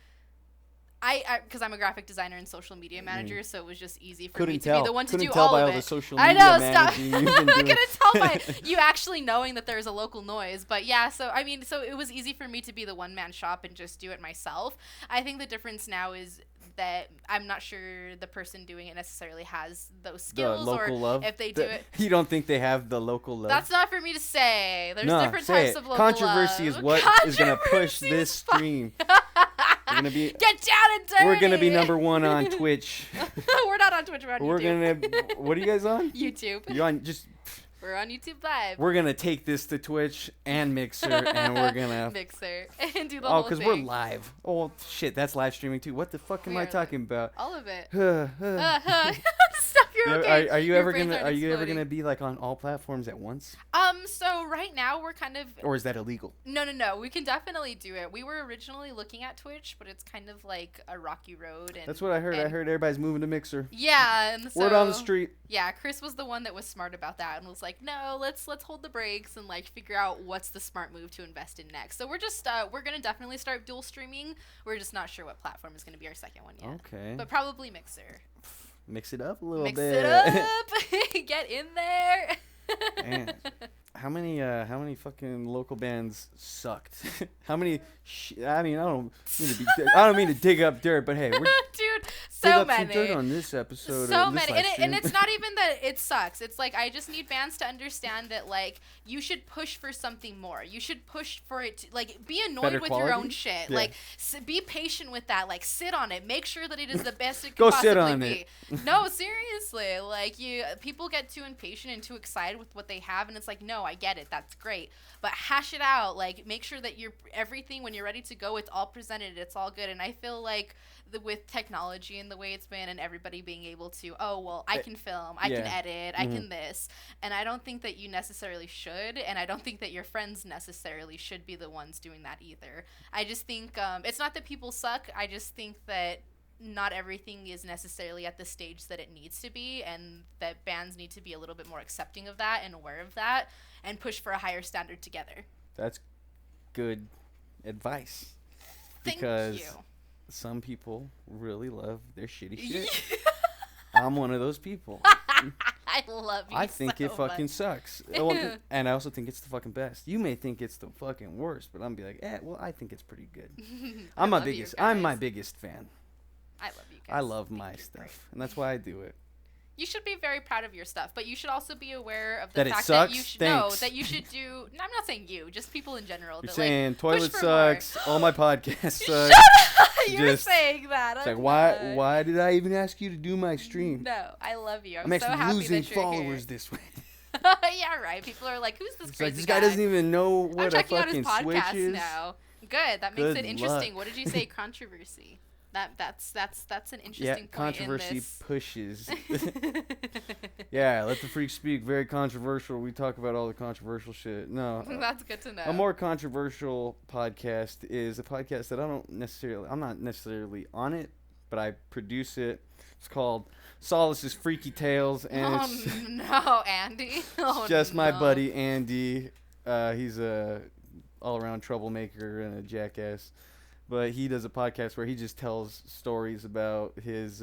S1: because I'm a graphic designer and social media manager, so it was just easy for me to be the one to do
S2: tell
S1: all
S2: by
S1: of
S2: all
S1: it.
S2: the social
S1: I
S2: media
S1: know, stop.
S2: managing you've been doing.
S1: Couldn't tell by you actually knowing that there's a Local Noise. But yeah, so it was easy for me to be the one-man shop and just do it myself. I think the difference now is that I'm not sure the person doing it necessarily has those
S2: The
S1: skills,
S2: local
S1: or
S2: love.
S1: if they do it.
S2: You don't think they have the local love?
S1: That's not for me to say. There's
S2: no,
S1: different
S2: say
S1: types
S2: it.
S1: of local
S2: Controversy
S1: love.
S2: is what is gonna push
S1: Controversy
S2: this
S1: is fun.
S2: stream. We're gonna be.
S1: Get down and dirty.
S2: We're gonna be number 1 on Twitch.
S1: We're not on Twitch. We're on YouTube.
S2: We're gonna. What are you guys on?
S1: YouTube.
S2: You on just?
S1: We're on YouTube Live.
S2: We're gonna take this to Twitch and Mixer, and we're gonna.
S1: Mixer and do the
S2: Oh,
S1: whole
S2: because
S1: thing.
S2: we're live. Oh shit, that's live streaming too. What the fuck am
S1: We
S2: I
S1: are
S2: talking about?
S1: All of it.
S2: Are
S1: Stop. You're okay.
S2: you
S1: Your
S2: ever
S1: brain
S2: gonna?
S1: started
S2: Are you ever
S1: exploding.
S2: gonna be like on all platforms at once?
S1: So right now we're kind of
S2: Or is that illegal?
S1: no. We can definitely do it. We were originally looking at Twitch, but it's kind of like a rocky road. And
S2: That's what I heard. I
S1: and-
S2: heard everybody's moving to Mixer.
S1: Yeah, and so
S2: Word on the street.
S1: Yeah, Chris was the one that was smart about that and was like, no, let's hold the brakes and like figure out what's the smart move to invest in next. So we're just we're gonna definitely start dual streaming. We're just not sure what platform is gonna be our second one yet.
S2: Okay.
S1: But probably Mixer.
S2: Mix it up a little
S1: Mix
S2: bit.
S1: it up. Get in there.
S2: Man, how many fucking local bands sucked? How many? I mean, I don't mean to dig up dirt, but hey, we're
S1: Dude,
S2: dig
S1: so
S2: up
S1: many.
S2: some dirt on this episode.
S1: So
S2: of this
S1: many,
S2: live
S1: and
S2: stream.
S1: it's not even that it sucks. It's like I just need bands to understand that like you should push for something more. You should push for it. Like be annoyed
S2: Better
S1: with your own
S2: quality?
S1: shit.
S2: Yeah.
S1: Like be patient with that. Like sit on it. Make sure that it is the best it
S2: Go
S1: could
S2: sit
S1: possibly
S2: on
S1: be. No, seriously. Like people get too impatient and too excited with what they have, and it's like no, I get it. That's great, but hash it out. Like make sure that you're everything when you're ready to go. It's all presented. It's all good. And I feel like with technology and the way it's been and everybody being able to, I can film, I can
S2: Yeah.
S1: edit, I can this. And I don't think that you necessarily should, and I don't think that your friends necessarily should be the ones doing that either. I just think it's not that people suck. I just think that not everything is necessarily at the stage that it needs to be, and that bands need to be a little bit more accepting of that and aware of that and push for a higher standard together.
S2: That's good advice.
S1: Thank
S2: Because
S1: you.
S2: some people really love their shitty shit. I'm one of those people.
S1: I love you.
S2: I think
S1: so
S2: it fucking
S1: much.
S2: sucks. Well, and I also think it's the fucking best. You may think it's the fucking worst, but I'm be like, well, I think it's pretty good.
S1: I
S2: I'm my
S1: love you
S2: biggest. I'm my
S1: guys.
S2: biggest fan.
S1: I love you guys.
S2: I love
S1: Think
S2: my
S1: you're
S2: stuff,
S1: great.
S2: and that's why I do it.
S1: You should be very proud of your stuff, but you should also be aware of the
S2: That it
S1: fact that you
S2: sucks?
S1: should
S2: Thanks.
S1: that you should do. No, I'm not saying you, just people in general.
S2: You're
S1: that,
S2: saying
S1: like,
S2: toilet
S1: push for more.
S2: sucks. All my podcasts suck.
S1: Shut up! You're
S2: Just-
S1: saying that.
S2: It's
S1: I'm
S2: like why?
S1: not.
S2: Why did I even ask you to do my stream?
S1: No, I love you. I'm,
S2: I'm
S1: so
S2: actually
S1: happy
S2: losing
S1: that you're
S2: followers this way.
S1: Here. Yeah, right. People are like, "Who's this
S2: It's
S1: crazy
S2: like this guy doesn't even know
S1: I'm
S2: what a
S1: checking out his
S2: fucking switch
S1: podcast
S2: is.
S1: now. Good. That makes
S2: Good
S1: it interesting.
S2: luck.
S1: What did you say? Controversy. That's an interesting
S2: Yeah,
S1: point
S2: controversy
S1: in this.
S2: pushes. Yeah, let the freak speak. Very controversial. We talk about all the controversial shit. No,
S1: That's good to know.
S2: a more controversial podcast is a podcast that I'm not necessarily on it, but I produce it. It's called Solace's Freaky Tales, and it's
S1: no, Andy. Oh,
S2: just my
S1: no.
S2: buddy Andy. He's a all-around troublemaker and a jackass, but he does a podcast where he just tells stories about his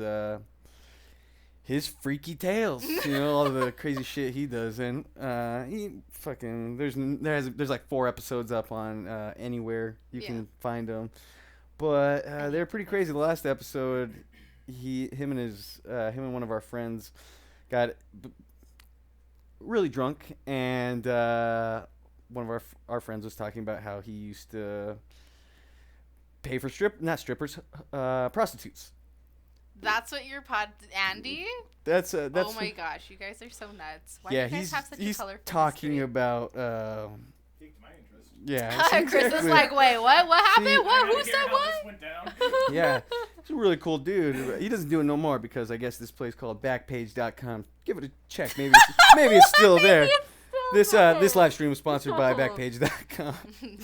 S2: freaky tales, all the crazy shit he does, and he fucking there's like 4 episodes up on anywhere you can find them, but they're pretty crazy. The last episode, him and one of our friends got really drunk, and one of our friends was talking about how he used to pay for prostitutes.
S1: That's what your pod, Andy?
S2: That's
S1: Oh my gosh, you guys are so nuts. Why
S2: yeah,
S1: do you guys have such
S2: he's
S1: a colorful
S2: talking
S1: history?
S2: about
S3: Piqued my interest.
S2: yeah.
S1: Chris is
S2: exactly.
S1: like, wait, what? What happened?
S2: See,
S1: What?
S3: I
S1: Who
S3: gotta
S1: said
S3: hear how
S1: what?
S3: this went down.
S2: Yeah, he's a really cool dude. He doesn't do it no more because I guess this place called Backpage.com. Give it a check. Maybe it's still there. This live stream was sponsored by Backpage.com.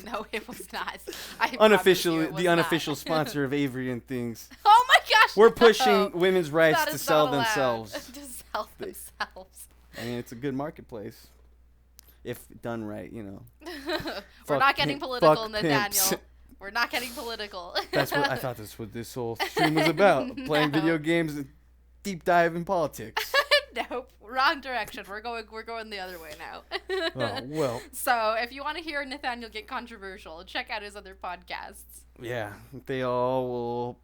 S1: No, it was not. I
S2: Unofficially,
S1: promise you it was
S2: the unofficial
S1: not.
S2: sponsor of Avery and things.
S1: Oh my gosh!
S2: We're
S1: no.
S2: pushing women's rights
S1: That
S2: to
S1: is
S2: sell
S1: not allowed.
S2: themselves.
S1: To sell themselves.
S2: I mean, it's a good marketplace if done right, you know.
S1: We're
S2: Fuck
S1: not getting
S2: pimp-
S1: political,
S2: fuck
S1: Nathaniel.
S2: pimps.
S1: We're not getting political.
S2: That's what I thought. That's what this whole stream was about: playing
S1: No.
S2: video games and deep dive in politics.
S1: Nope, wrong direction. We're going the other way now.
S2: Oh well.
S1: So if you want to hear Nathaniel get controversial, check out his other podcasts.
S2: Yeah, they all will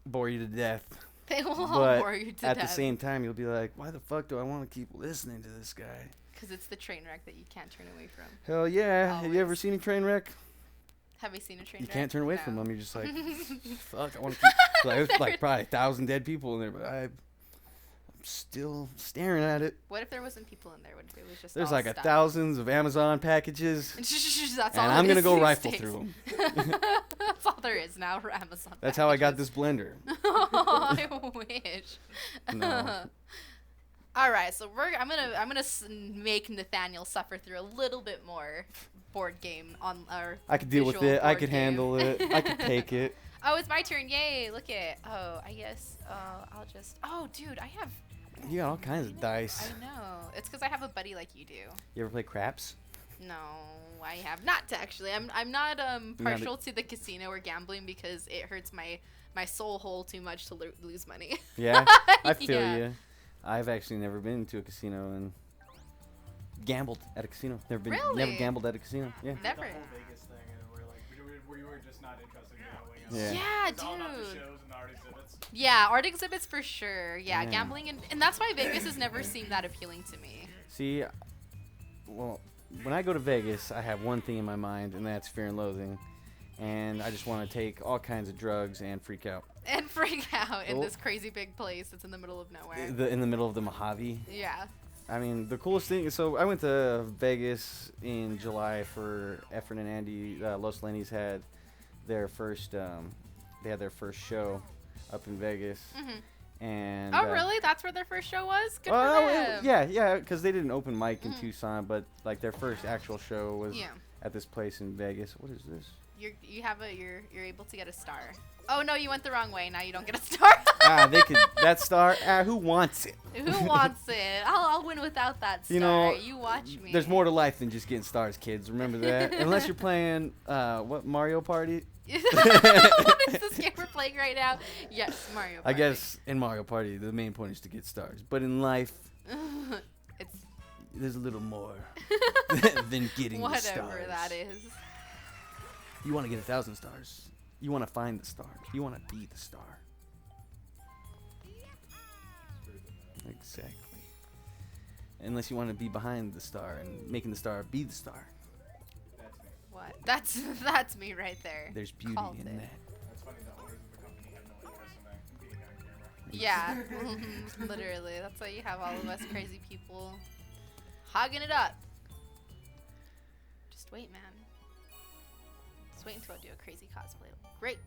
S2: bore you to death.
S1: They will all
S2: But
S1: bore you to
S2: at
S1: death.
S2: the same time, you'll be like, why the fuck do I want to keep listening to this guy?
S1: Because it's the train wreck that you can't turn away from.
S2: Hell yeah. Have you ever
S1: Always.
S2: seen a train wreck?
S1: Have you seen a train
S2: You
S1: wreck?
S2: can't turn away
S1: No.
S2: from them. You're just like, fuck, I want to keep. Like, there's like probably 1,000 dead people in there, but I'm still staring at it.
S1: What if there wasn't people in there? What if it was just
S2: There's
S1: all
S2: like
S1: stuff?
S2: thousands of Amazon packages,
S1: That's all
S2: and
S1: it
S2: I'm gonna
S1: is
S2: go
S1: these
S2: rifle
S1: days.
S2: through them.
S1: That's all there is now for Amazon.
S2: That's how I got
S1: packages.
S2: this blender.
S1: Oh, I wish.
S2: No.
S1: All right, so I'm gonna make Nathaniel suffer through a little bit more board game on our.
S2: I could deal with
S1: visual
S2: it. I
S1: board
S2: could
S1: game.
S2: handle it. I could take it.
S1: Oh, it's my turn! Yay! Look it. Oh, I guess. I'll just. Oh, dude, I have.
S2: You got all kinds of dice.
S1: I know. It's because I have a buddy like you do.
S2: You ever play craps?
S1: No, I have not actually. I'm not
S2: Not
S1: partial to the casino or gambling because it hurts my soul hole too much to lose money.
S2: Yeah, I feel
S1: Yeah.
S2: you. I've actually never been to a casino and gambled at a casino. Never
S1: Really?
S2: gambled at a casino. Yeah.
S1: Never.
S3: The whole Vegas thing, and we're like, we were just not interested in going.
S2: Yeah.
S3: It's all about the
S1: dude.
S3: shows and the art exhibits.
S1: Yeah, art exhibits for sure. Yeah,
S2: Yeah.
S1: gambling and that's why Vegas has never seemed that appealing to me.
S2: See, well, when I go to Vegas, I have one thing in my mind, and that's fear and loathing. And I just want to take all kinds of drugs and freak out.
S1: And freak out in
S2: Oh.
S1: this crazy big place that's in the middle of nowhere.
S2: In the middle of the Mojave.
S1: Yeah.
S2: I mean, the coolest thing. So I went to Vegas in July for Efren and Andy. Los Lenny's had their first. They had their first show up in Vegas.
S1: Mhm.
S2: And.
S1: Oh, really? That's where their first show was? Good
S2: Oh,
S1: for them.
S2: yeah, because they did an open mic in Tucson, but like their first actual show was
S1: Yeah.
S2: at this place in Vegas. What is this?
S1: You're able to get a star. Oh no, you went the wrong way. Now you don't get a star.
S2: They could that star. Who wants it?
S1: Who wants it? I'll win without that star.
S2: You know,
S1: you watch me.
S2: There's more to life than just getting stars, kids. Remember that. Unless you're playing what Mario Party.
S1: What is this game we're playing right now? Yes, Mario
S2: I
S1: Party.
S2: guess in Mario Party the main point is to get stars, but in life
S1: It's
S2: there's a little more than getting the stars.
S1: whatever that is.
S2: You want to get 1,000 stars. You want to find the star. You want to be the star. Exactly. Unless you want to be behind the star and making the star be the star.
S3: That's me.
S1: What? That's me right there.
S2: There's beauty
S1: Called
S2: in
S1: it.
S2: that.
S3: That's funny. The owners of the company have no interest in being on camera.
S1: Yeah, literally. That's why you have all of us crazy people hogging it up. Just wait, man. Just wait until I do a crazy cosplay. Great.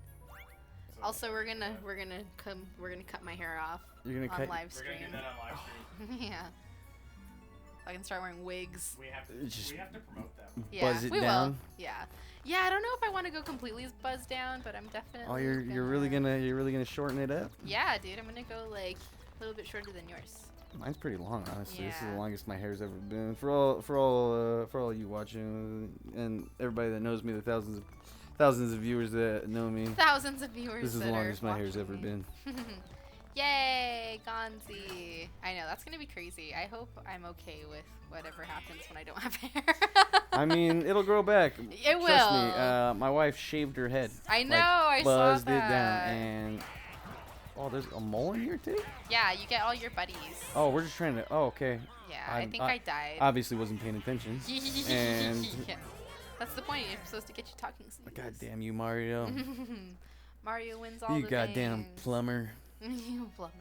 S1: Also, we're gonna cut my hair off
S2: You're gonna
S1: on
S2: cut.
S1: live
S3: We're gonna
S1: stream.
S3: do that on live stream.
S1: Yeah. I can start wearing wigs.
S3: We have to.
S2: Just-
S3: We have to promote that. One.
S1: Yeah,
S2: Buzz it
S1: we
S2: down.
S1: will. Yeah. Yeah, I don't know if I want to go completely buzzed down, but I'm definitely.
S2: Oh, you're really gonna shorten it up.
S1: Yeah, dude, I'm gonna go like a little bit shorter than yours.
S2: Mine's pretty long, honestly. This is
S1: Yeah.
S2: the longest my hair's ever been. For all you watching and everybody that knows me, the thousands of viewers that know me.
S1: Thousands of viewers.
S2: This is the
S1: that are
S2: longest my hair's
S1: watching
S2: ever
S1: me.
S2: been.
S1: Yay, Gonzi! I know that's gonna be crazy. I hope I'm okay with whatever happens when I don't have hair.
S2: I mean, it'll grow back.
S1: It
S2: Trust
S1: will.
S2: me. My wife shaved her head.
S1: I know.
S2: Like,
S1: I saw
S2: buzzed
S1: that.
S2: it down, and oh, there's a mole in here too.
S1: Yeah, you get all your buddies.
S2: Oh, we're just trying to. Oh, okay.
S1: Yeah, I
S2: I'm-
S1: think I died.
S2: Obviously, wasn't paying attention. and
S1: Yeah. That's the point. You're supposed to get your talking skills.
S2: God damn you, Mario!
S1: Mario wins all
S2: You
S1: the
S2: goddamn
S1: things.
S2: plumber.
S1: Plumber.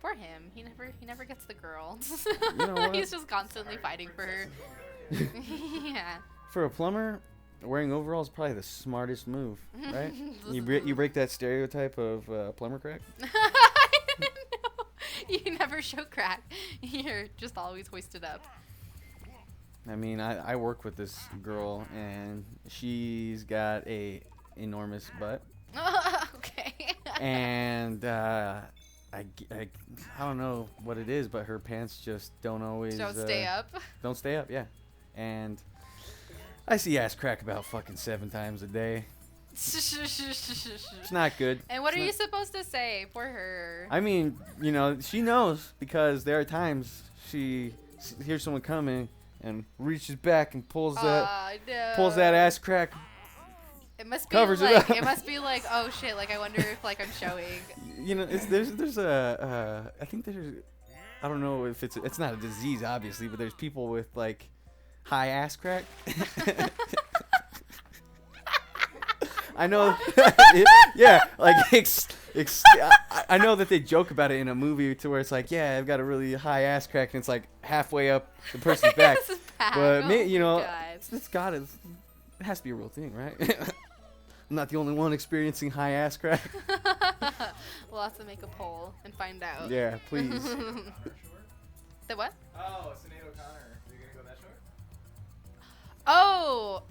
S1: Poor him. He never gets the girl.
S2: You know what?
S1: He's just constantly fighting for her. Yeah.
S2: For a plumber, wearing overalls is probably the smartest move, right? You break that stereotype of plumber crack.
S1: I didn't know. You never show crack. You're just always hoisted up.
S2: I mean, I work with this girl, and she's got a enormous butt.
S1: Okay.
S2: And I don't know what it is, but her pants just don't always
S1: Don't stay up.
S2: Don't stay up, yeah. And I see ass crack about fucking 7 times a day. It's not good.
S1: And what
S2: It's
S1: are you
S2: not-
S1: supposed to say for her?
S2: I mean, you know, she knows because there are times she hears someone coming and reaches back and pulls that ass crack.
S1: It must be
S2: covers it
S1: like
S2: up.
S1: it must be like, oh shit, like I wonder if like I'm showing.
S2: You know, there's a I think there's, I don't know if it's not a disease obviously, but there's people with like high ass crack. I know, yeah, like I know that they joke about it in a movie to where it's like, yeah, I've got a really high ass crack, and it's like halfway up the person's back.
S1: This is bad.
S2: But
S1: Oh
S2: you
S1: my
S2: know,
S1: God.
S2: it has to be a real thing, right? I'm not the only one experiencing high ass crack.
S1: We'll have to make a poll and find out.
S2: Yeah, please.
S1: The what?
S3: Oh, Sinead O'Connor. Are you gonna go that short?
S1: Oh.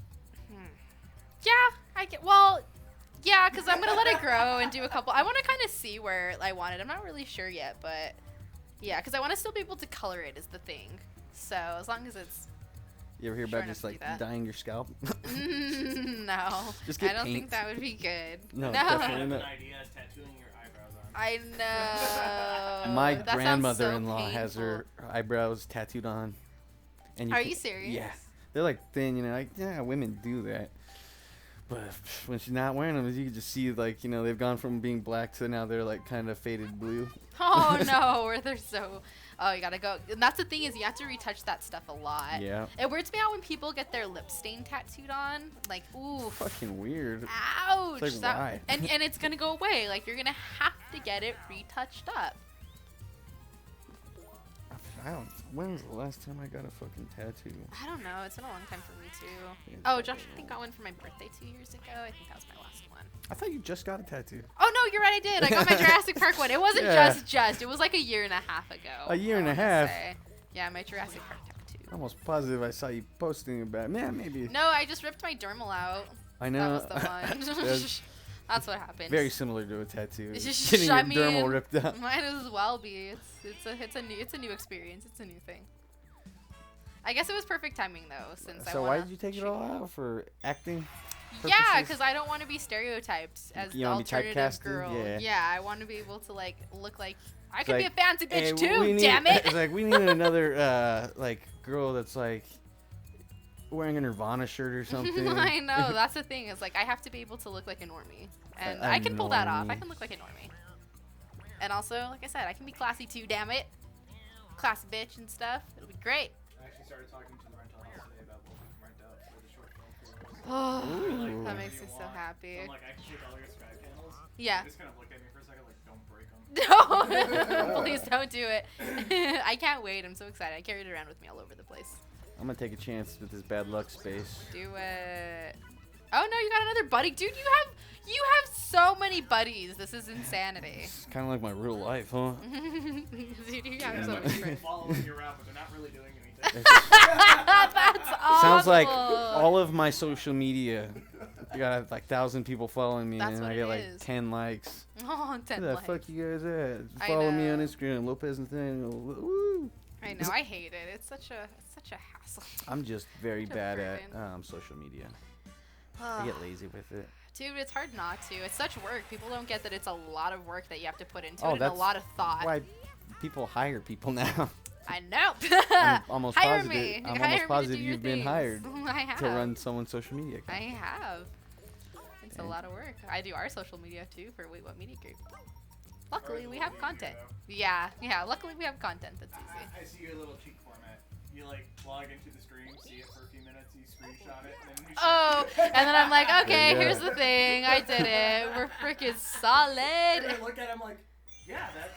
S1: Yeah, yeah, because I'm going to let it grow and do a couple. I want to kind of see where I want it. I'm not really sure yet, but yeah, because I want to still be able to color it is the thing. So as long as it's...
S2: You ever hear
S1: Sure
S2: about
S1: enough
S2: just
S1: to do
S2: like
S1: that.
S2: dyeing your scalp?
S1: No.
S2: Just get
S1: I don't
S2: paint.
S1: think that would be good.
S2: No,
S3: I
S2: definitely
S3: have an
S2: not.
S3: idea as tattooing your eyebrows on.
S1: I know.
S2: My
S1: That sounds so
S2: grandmother-in-law has her
S1: painful.
S2: eyebrows tattooed on. And
S1: Are
S2: can-
S1: you serious?
S2: Yeah. They're like thin, you know, like, yeah, women do that. But when she's not wearing them, you can just see, like, you know, they've gone from being black to now they're, like, kind of faded blue.
S1: Oh no, where they're so... Oh, you gotta go. And that's the thing is you have to retouch that stuff a lot.
S2: Yeah.
S1: It weirds me out when people get their lip stain tattooed on. Like, ooh.
S2: Fucking weird.
S1: Ouch.
S2: It's like, why?
S1: And it's gonna go away. Like, you're gonna have to get it retouched up.
S2: When was the last time I got a fucking tattoo?
S1: I don't know. It's been a long time for me too.
S2: Yeah,
S1: Oh, Josh, I think got one for my birthday 2 years ago. I think that was my last one.
S2: I thought you just got a tattoo.
S1: Oh no, you're right. I did. I got my Jurassic Park one. It wasn't
S2: Yeah.
S1: just. It was like a year and a half ago.
S2: A year and
S1: I
S2: a
S1: wanna
S2: half?
S1: say. Yeah, my Jurassic Park tattoo.
S2: I'm almost positive I saw you posting about it. Man, maybe.
S1: No, I just ripped my dermal out.
S2: I know.
S1: That was the one.
S2: That's
S1: That's what happened.
S2: very similar to a tattoo.
S1: Just-
S2: Getting your
S1: I
S2: dermal
S1: mean,
S2: ripped out.
S1: Might as well be. It's a new experience. It's a new thing. I guess it was perfect timing though, since I
S2: So why
S1: wanna
S2: did you take it
S1: shoot-
S2: all out for acting?
S1: Yeah,
S2: purposes?
S1: because I don't want to be stereotyped as
S2: You
S1: the
S2: wanna be
S1: alternative
S2: typecasted?
S1: girl.
S2: Yeah.
S1: I want to be able to like look like I
S2: It's
S1: could be a
S2: like,
S1: fancy
S2: Hey,
S1: bitch
S2: we
S1: too.
S2: need-
S1: Damn it!
S2: It's like we need another like girl that's like wearing a Nirvana shirt or something.
S1: I know. That's the thing. Is like I have to be able to look like a normie, and
S2: A
S1: I can pull that off. I
S2: normie.
S1: can look like a normie, and also, like I said, I can be classy too. Damn it, classy bitch and stuff. It'll be great.
S3: I actually started talking to the rental house today about what we can rent out for the short film crew.
S1: Oh,
S2: Ooh.
S1: that makes me so happy.
S3: I'm like, I can take all your sky panels.
S1: Yeah.
S3: They just kind of looked at me for a second, like, don't break them.
S1: No, please don't do it. I can't wait. I'm so excited. I carry it around with me all over the place.
S2: I'm gonna take a chance with this bad luck space.
S1: Do it. Oh no, you got another buddy, dude. You have so many buddies. This is insanity.
S2: It's kind of like my real life, huh?
S1: Dude, you have so
S3: Like,
S1: many
S3: people
S1: friends.
S3: following you around, but they're not really doing anything.
S1: That's awful.
S2: Sounds like all of my social media. I got like 1,000 people following me,
S1: That's
S2: and
S1: what
S2: I
S1: it
S2: get like
S1: is.
S2: 10 likes.
S1: Oh, 10
S2: Where the
S1: likes.
S2: fuck you guys at?
S1: I
S2: Follow me
S1: know.
S2: on Instagram, Lopez Nathaniel. Woo!
S1: I know. I hate it. It's such a hassle.
S2: I'm just very
S1: Such a
S2: bad at
S1: burden.
S2: social media. I get lazy with it.
S1: Dude, it's hard not to. It's such work. People don't get that it's a lot of work that you have to put into
S2: Oh,
S1: it and a
S2: that's
S1: lot of thought.
S2: Why people hire people now?
S1: I know.
S2: I'm almost
S1: Hire
S2: positive.
S1: me.
S2: I'm
S1: Hire
S2: almost
S1: me to
S2: positive
S1: do your
S2: you've been
S1: things.
S2: hired
S1: I have.
S2: to run someone's social media account.
S1: I have. It's a
S2: Yeah.
S1: lot of work. I do our social media too for Wait What Media Group. Luckily,
S3: Ours
S1: we
S3: is
S1: have
S3: way
S1: content.
S3: easier,
S1: Yeah. Luckily, we have content that's easy.
S3: I see your little cheat format. You like log into the stream, see it for a few minutes, you screenshot it, and then you
S1: Oh, and then I'm like, okay,
S2: Yeah.
S1: here's the thing. I did it. We're freaking
S3: And
S1: solid.
S3: I look at him like, Yeah, that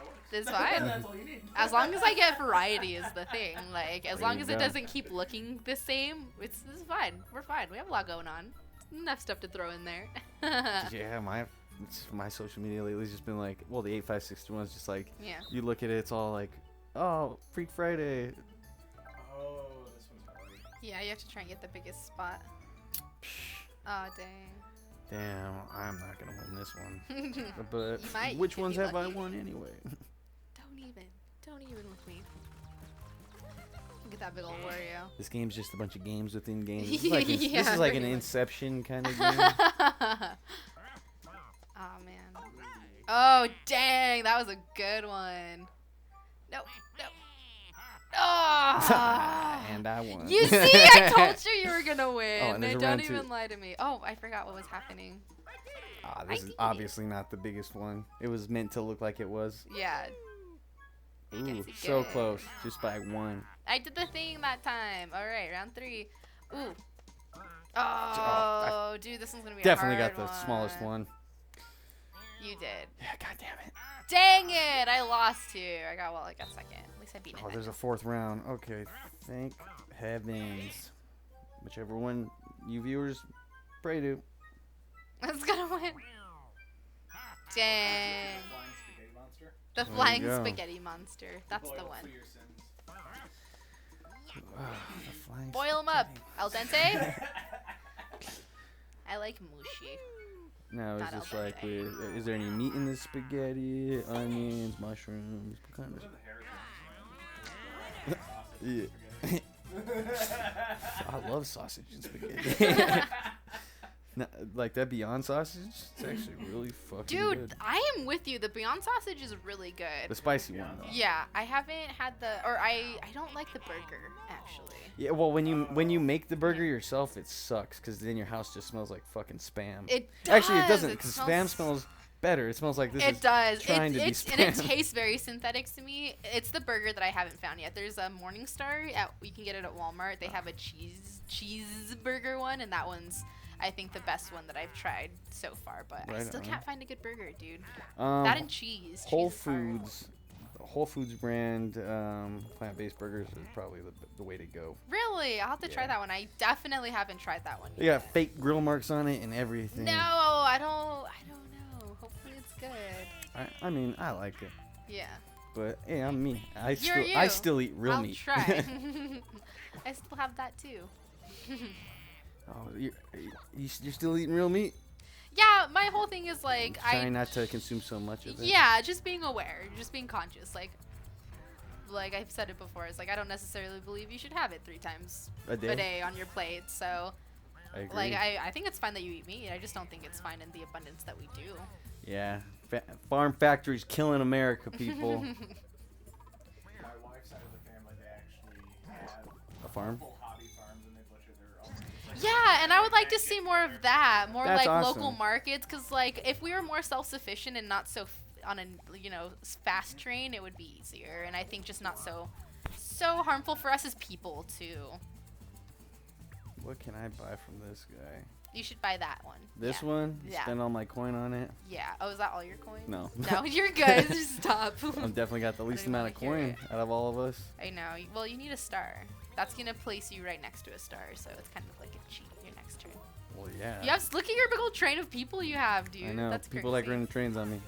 S3: works.
S1: It's fine.
S3: That's all you need.
S1: As long as I get variety is the thing. Like, as
S2: There
S1: long
S2: you
S1: as it
S2: go.
S1: doesn't keep looking the same, it's fine. We're fine. We have a lot going on. Enough stuff to throw in there.
S2: Yeah, my social media lately has just been like, well, the 8561 is just like,
S1: Yeah.
S2: you look at it, it's all like, oh, Freak Friday.
S3: Oh, this one's hard.
S1: Yeah, you have to try and get the biggest spot. Oh, dang.
S2: Damn, I'm not gonna win this one. But
S1: You might,
S2: which
S1: you
S2: ones
S1: could be
S2: have I
S1: lucky.
S2: won anyway?
S1: Don't even with me. Get that big old Wario.
S2: This game's just a bunch of games within games. This is like, this
S1: Yeah,
S2: is like an
S1: pretty much.
S2: Inception kind of game.
S1: Oh man. Oh dang, that was a good one. No. Oh.
S2: And I won.
S1: You see, I told you were gonna win.
S2: Oh, and there's a
S1: Don't
S2: round
S1: even
S2: two.
S1: lie to me. Oh, I forgot what was happening.
S2: This is obviously not the biggest one. It was meant to look like it was.
S1: Yeah,
S2: Ooh,
S1: It's
S2: so
S1: good.
S2: close, just by one.
S1: I did the thing that time. All right, round 3. Ooh.
S2: I
S1: Oh, dude, this one's gonna be
S2: Definitely
S1: a
S2: got
S1: hard
S2: the smallest one.
S1: You did.
S2: Yeah, god damn it.
S1: Dang it! I lost here. I got second. At least I beat it.
S2: Oh, there's a fourth round. Okay, thank heavens. Whichever one you viewers pray to.
S1: It's gonna win. Dang.
S3: Flying spaghetti monster.
S1: The
S2: There you
S1: flying
S2: go.
S1: spaghetti monster. That's the
S3: Boil
S1: one.
S3: for your sins.
S2: The flying
S1: Boil them up.
S2: spaghetti.
S1: Al dente? I like mushy.
S2: No,
S1: Not
S2: it's just
S1: al
S2: like,
S1: dente.
S2: is there any meat in this spaghetti? Onions, mushrooms, what kind
S3: Those
S2: of...
S3: are the heritage.
S2: Yeah.
S3: Sausage
S2: I love sausage and spaghetti. No, like that Beyond sausage, it's actually really fucking
S1: Dude,
S2: good.
S1: I am with you. The Beyond sausage is really good.
S2: The spicy one though.
S1: Yeah, I haven't had I don't like the burger, actually.
S2: Yeah, well, when you make the burger yourself, it sucks because then your house just smells like fucking spam.
S1: It does.
S2: Actually, it doesn't because
S1: smells-
S2: spam smells better. It smells like this
S1: It
S2: is
S1: does.
S2: trying to be
S1: And it
S2: spam.
S1: tastes very synthetic to me. It's the burger that I haven't found yet. There's a Morningstar. You can get it at Walmart. They have a cheeseburger one, and that one's, I think, the best one that I've tried so far. But I
S2: Right
S1: still
S2: on.
S1: can't find a good burger, dude. That and cheese.
S2: Whole
S1: Cheese is hard.
S2: Foods, Whole Foods brand plant-based burgers is probably the way to go.
S1: Really? I'll have to try
S2: Yeah.
S1: that one. I definitely haven't tried that one
S2: They
S1: yet.
S2: got fake grill marks on it and everything.
S1: No, I don't know. Hopefully it's good.
S2: I mean, I like it,
S1: Yeah.
S2: but hey, I'm me. I
S1: You're
S2: still
S1: you.
S2: eat real
S1: I'll
S2: meat.
S1: try. I still have that too.
S2: Oh, you're still eating real meat?
S1: Yeah, my whole thing is like
S2: Trying not to consume so much of it.
S1: Yeah, just being aware, just being conscious. Like I've said it before, it's like I don't necessarily believe you should have it 3 times
S2: A day?
S1: a day on your plate. So
S2: I agree.
S1: like I think it's fine that you eat meat. I just don't think it's fine in the abundance that we do.
S2: Yeah, farm factories killing America, people.
S3: My wife's side of the family, they actually have
S2: A farm?
S3: full hobby farms and they butcher their own.
S1: Yeah, and I would like to see more of that, more
S2: That's
S1: like
S2: awesome.
S1: local markets, because like if we were more self-sufficient and not so on a fast train, it would be easier, and I think just not so harmful for us as people too.
S2: What can I buy from this guy?
S1: You should buy that one.
S2: This
S1: Yeah.
S2: one?
S1: Yeah.
S2: Spend all my coin on it?
S1: Yeah. Oh, is that all your coins?
S2: No.
S1: No, you're good. Just stop.
S2: I've definitely got the least
S1: even
S2: amount of
S1: wanna hear
S2: coin out of all of us.
S1: I know. Well, you need a star. That's gonna place you right next to a star, so it's kind of like a cheat your next turn.
S2: Well, yeah.
S1: You have look at your big old train of people you have, dude.
S2: I know.
S1: That's
S2: People
S1: crazy.
S2: like running trains on me.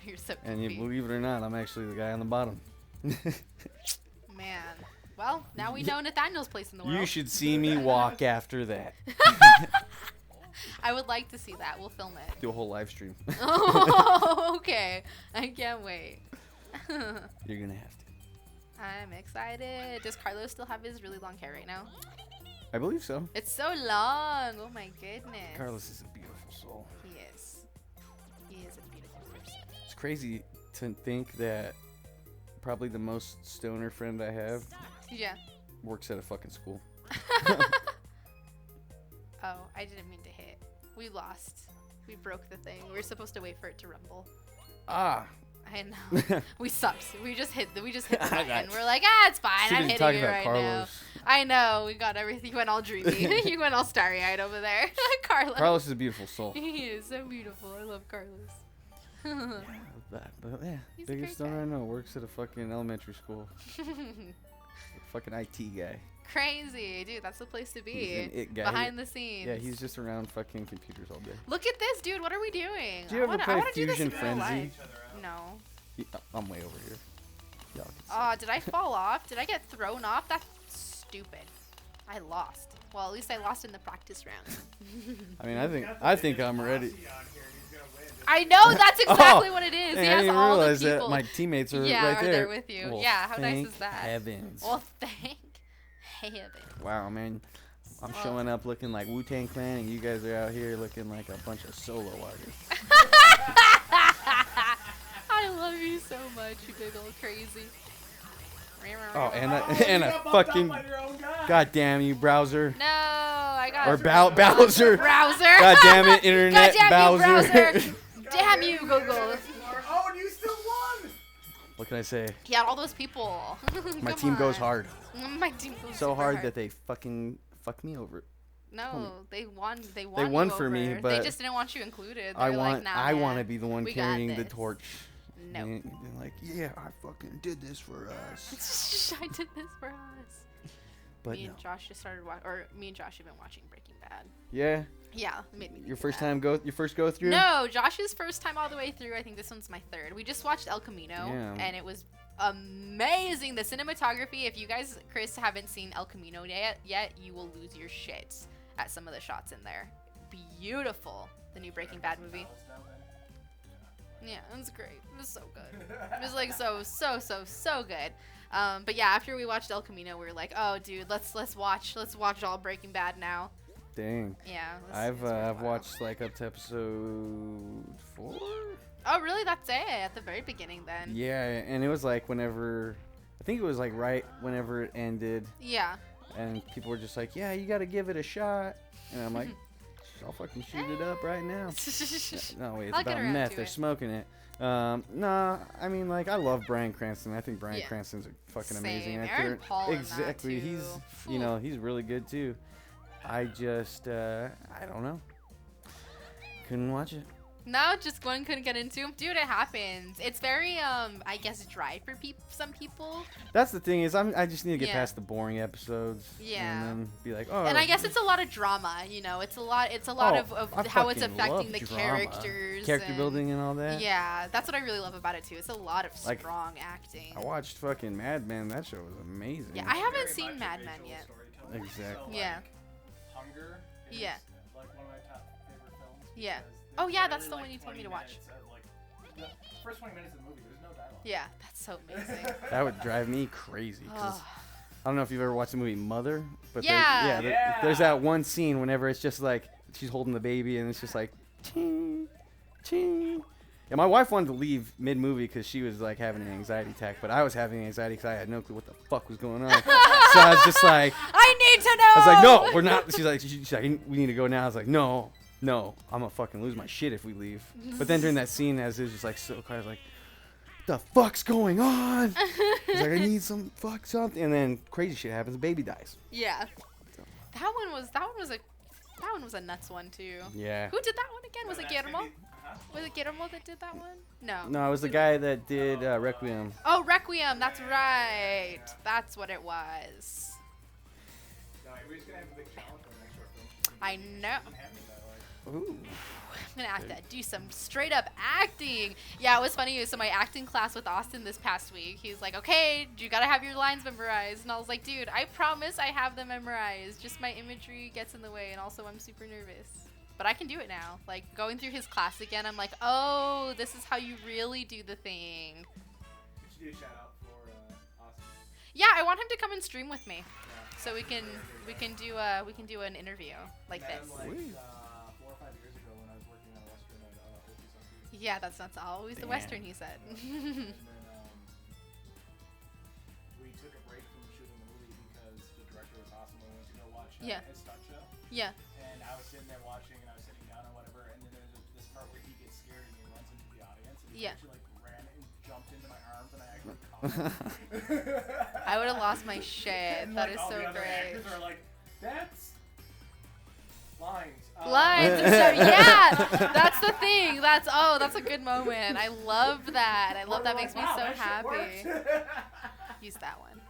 S1: You're so
S2: And you
S1: goofy.
S2: believe it or not, I'm actually the guy on the bottom.
S1: Man. Well, now we know Nathaniel's place in the world.
S2: You should see me walk after that.
S1: I would like to see that. We'll film it.
S2: Do a whole live stream.
S1: Oh, okay. I can't wait.
S2: You're gonna have to.
S1: I'm excited. Does Carlos still have his really long hair right now?
S2: I believe so.
S1: It's so long. Oh my goodness.
S2: Carlos is a beautiful soul.
S1: He is. He is a beautiful person.
S2: It's crazy to think that probably the most stoner friend I have
S1: Yeah.
S2: works at a fucking school.
S1: Oh, I didn't mean to hit. We lost. We broke the thing. We were supposed to wait for it to rumble.
S2: Ah.
S1: I know. We sucked. We just hit the
S2: I got-
S1: button. We're like, it's fine.
S2: Should've
S1: I'm
S2: been
S1: hitting
S2: talking
S1: it
S2: about
S1: right
S2: Carlos.
S1: now. I know. We got everything. You went all dreamy. You went all starry-eyed over there. Carlos.
S2: Carlos is a beautiful soul.
S1: He is so beautiful. I love Carlos.
S2: But yeah,
S1: He's a
S2: biggest
S1: great
S2: star
S1: guy.
S2: I know works at a fucking elementary school. Fucking IT guy.
S1: Crazy, dude. That's the place to
S2: He's
S1: be.
S2: an it guy.
S1: Behind the scenes.
S2: Yeah, he's just around fucking computers all day.
S1: Look at this, dude. What are we doing?
S2: Do you ever play
S1: do this
S2: Fusion
S1: in real
S2: Frenzy?
S1: life. No.
S2: I'm way over here. Y'all can see.
S1: Oh, did I fall off? Did I get thrown off? That's stupid. I lost. Well, at least I lost in the practice round.
S2: I mean, I think I'm ready.
S1: I know that's exactly what it is.
S2: Dang,
S1: He
S2: I
S1: has
S2: didn't
S1: all the
S2: realize
S1: people.
S2: that my teammates are
S1: yeah,
S2: right
S1: are
S2: there.
S1: there with you.
S2: Well,
S1: yeah, how nice
S2: thank
S1: is that?
S2: Heavens.
S1: Well, thank heaven.
S2: Wow, man. I'm showing up looking like Wu-Tang Clan, and you guys are out here looking like a bunch of solo artists.
S1: I love you so much, you big old crazy.
S2: Oh, and a fucking goddamn you, browser.
S1: No, I got
S2: Or Bowser.
S1: browser.
S2: God damn it, internet
S1: God damn
S2: Bowser.
S1: you, browser. Damn you, Google.
S3: Oh, and you still won!
S2: What can I say?
S1: He had all those people.
S2: My
S1: Come
S2: team goes
S1: on.
S2: hard.
S1: My team goes
S2: So
S1: super
S2: hard that they fucking fucked me over.
S1: No, they won. They won.
S2: won
S1: you
S2: for me,
S1: over.
S2: but
S1: they just didn't want you included. They
S2: I
S1: were
S2: want
S1: like, nah,
S2: I
S1: man,
S2: want to be the one
S1: we got
S2: carrying the
S1: this.
S2: torch.
S1: No.
S2: And being like, yeah, I fucking did this for us.
S1: I did this for us.
S2: But
S1: me
S2: no.
S1: and Josh just started or me and Josh have been watching Breaking Bad.
S2: Yeah.
S1: Yeah, it made me
S2: Your
S1: think
S2: first
S1: of that.
S2: your first go through?
S1: No, Josh's first time all the way through. I think this one's my third. We just watched El Camino,
S2: Yeah.
S1: and it was amazing. The cinematography. If you guys, Chris, haven't seen El Camino yet, you will lose your shit at some of the shots in there. Beautiful. The new Breaking Bad movie. Yeah, it was great. It was so good. It was like so good. But yeah, after we watched El Camino, we were like, oh, dude, let's watch all Breaking Bad now.
S2: Dang.
S1: Yeah.
S2: I've watched like up to episode 4.
S1: Oh, really? That's it at the very beginning then.
S2: Yeah, and it was like whenever I think it was like right whenever it ended,
S1: Yeah.
S2: and people were just like, "Yeah, you got to give it a shot," and I'm like, "I'll fucking shoot it up right now." No, wait, it's
S1: I'll get
S2: about
S1: around
S2: meth.
S1: to
S2: They're
S1: it.
S2: smoking it. Nah, I mean, like, I love Bryan Cranston. I think Bryan
S1: Yeah.
S2: Cranston's a fucking
S1: Same.
S2: amazing
S1: Aaron
S2: actor.
S1: Paul in that,
S2: Exactly. He's,
S1: too.
S2: you know, he's really good too. I just, I don't know. Couldn't watch it.
S1: No, just one couldn't get into. Dude, it happens. It's very, I guess, dry for some people.
S2: That's the thing is, I just need to get
S1: Yeah.
S2: past the boring episodes.
S1: Yeah.
S2: And then be like, oh.
S1: And I guess it's a lot of drama, you know. It's a lot of
S2: I
S1: how it's
S2: fucking
S1: affecting
S2: love
S1: the
S2: drama.
S1: characters.
S2: Character
S1: and-
S2: building and all that.
S1: Yeah, that's what I really love about it too. It's a lot of
S2: Like,
S1: strong acting.
S2: I watched fucking Mad Men. That show was amazing.
S1: Yeah, I haven't seen Mad Men yet.
S2: Exactly.
S1: Yeah.
S3: Hunger is
S1: Yeah.
S3: like one of my top favorite films.
S1: Yeah.
S3: because
S1: Oh,
S3: there's
S1: yeah, that's
S3: literally,
S1: the
S3: like,
S1: one you told me
S3: 20
S1: to watch.
S3: minutes of, like, the first 20 minutes of the movie, there's no dialogue.
S1: Yeah, that's so amazing.
S2: That would drive me crazy. 'Cause
S1: Oh.
S2: I don't know if you've ever watched the movie Mother, but
S1: Yeah.
S2: there's that one scene whenever it's just like she's holding the baby and it's just like ching, ching. Yeah, my wife wanted to leave mid-movie because she was like having an anxiety attack, but I was having anxiety because I had no clue what the fuck was going on. So I was just like,
S1: I need to know.
S2: I was like, no, we're not. She's like, we need to go now. I was like, no, I'm gonna fucking lose my shit if we leave. But then during that scene, as it was just like so quiet, I was like, the fuck's going on? I was like, I need something. And then crazy shit happens. The baby dies.
S1: Yeah. That one was a nuts one too.
S2: Yeah.
S1: Who did that one again? Was it
S3: That's
S1: Guillermo?
S3: maybe-
S1: Was it Guillermo that did that one? No.
S2: No, it was the guy that did Requiem.
S1: Oh, Requiem. That's right. That's what it was.
S3: No, we're just gonna have a big challenge for the next short film.
S1: I know.
S3: Doesn't have any dialogue.
S2: Ooh.
S1: I'm gonna have to do some straight up acting. Yeah, it was funny. So my acting class with Austin this past week, he's like, okay, you gotta have your lines memorized. And I was like, dude, I promise I have them memorized. Just my imagery gets in the way, and also I'm super nervous. But I can do it now. Like, going through his class again, I'm like, oh, this is how you really do the thing.
S3: We should do a shout out for Austin.
S1: Yeah, I want him to come and stream with me,
S3: Yeah.
S1: so we can do an interview like
S3: Met
S1: this.
S3: him, like,
S2: Sweet.
S3: 4 or 5 years ago when I was working on a Western at Opie's on Food.
S1: Yeah, that's always the
S2: Damn.
S1: Western, he said.
S3: And then we took a break from shooting the movie because the director was awesome. We went to go watch
S1: Yeah.
S3: his stunt show.
S1: Yeah.
S3: And I was sitting there watching, and I was sitting down or whatever, and then there's this part where he gets scared and he runs into the audience, and he
S1: Yeah.
S3: actually like ran and jumped into my arms, and I actually caught him.
S1: I would have lost my shit.
S3: And,
S1: That
S3: like,
S1: is
S3: all
S1: so
S3: the other
S1: great.
S3: actors are like, that's lines.
S1: Lines and stuff. Yeah, that's the thing. That's a good moment. I love that. I love that. Makes me so happy. Use that one.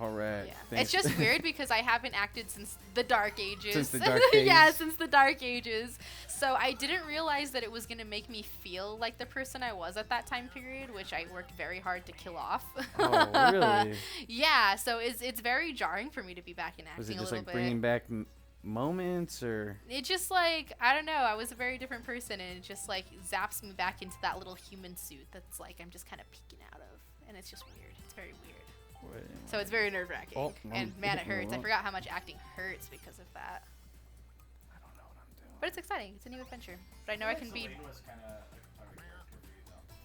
S2: All right.
S1: Yeah.
S2: Thanks.
S1: It's just weird because I haven't acted since the Dark Ages.
S2: Since the Dark Ages.
S1: Yeah, since the Dark Ages. So I didn't realize that it was gonna make me feel like the person I was at that time period, which I worked very hard to kill off.
S2: Oh, really?
S1: Yeah. So it's very jarring for me to be back in acting
S2: Was it
S1: a
S2: just
S1: little
S2: like
S1: bit.
S2: bringing back moments, or?
S1: It just like, I don't know, I was a very different person, and it just like zaps me back into that little human suit that's like I'm just kind of peeking out of, and it's just weird. It's very weird. So it's very nerve-wracking.
S2: Oh,
S1: And man, it
S2: hitting
S1: hurts.
S2: the
S1: I
S2: wall.
S1: forgot how much acting hurts because of that.
S2: I don't know what I'm doing.
S1: But it's exciting. It's a new adventure. But I know I can be.
S3: Was kind of a character for you, though.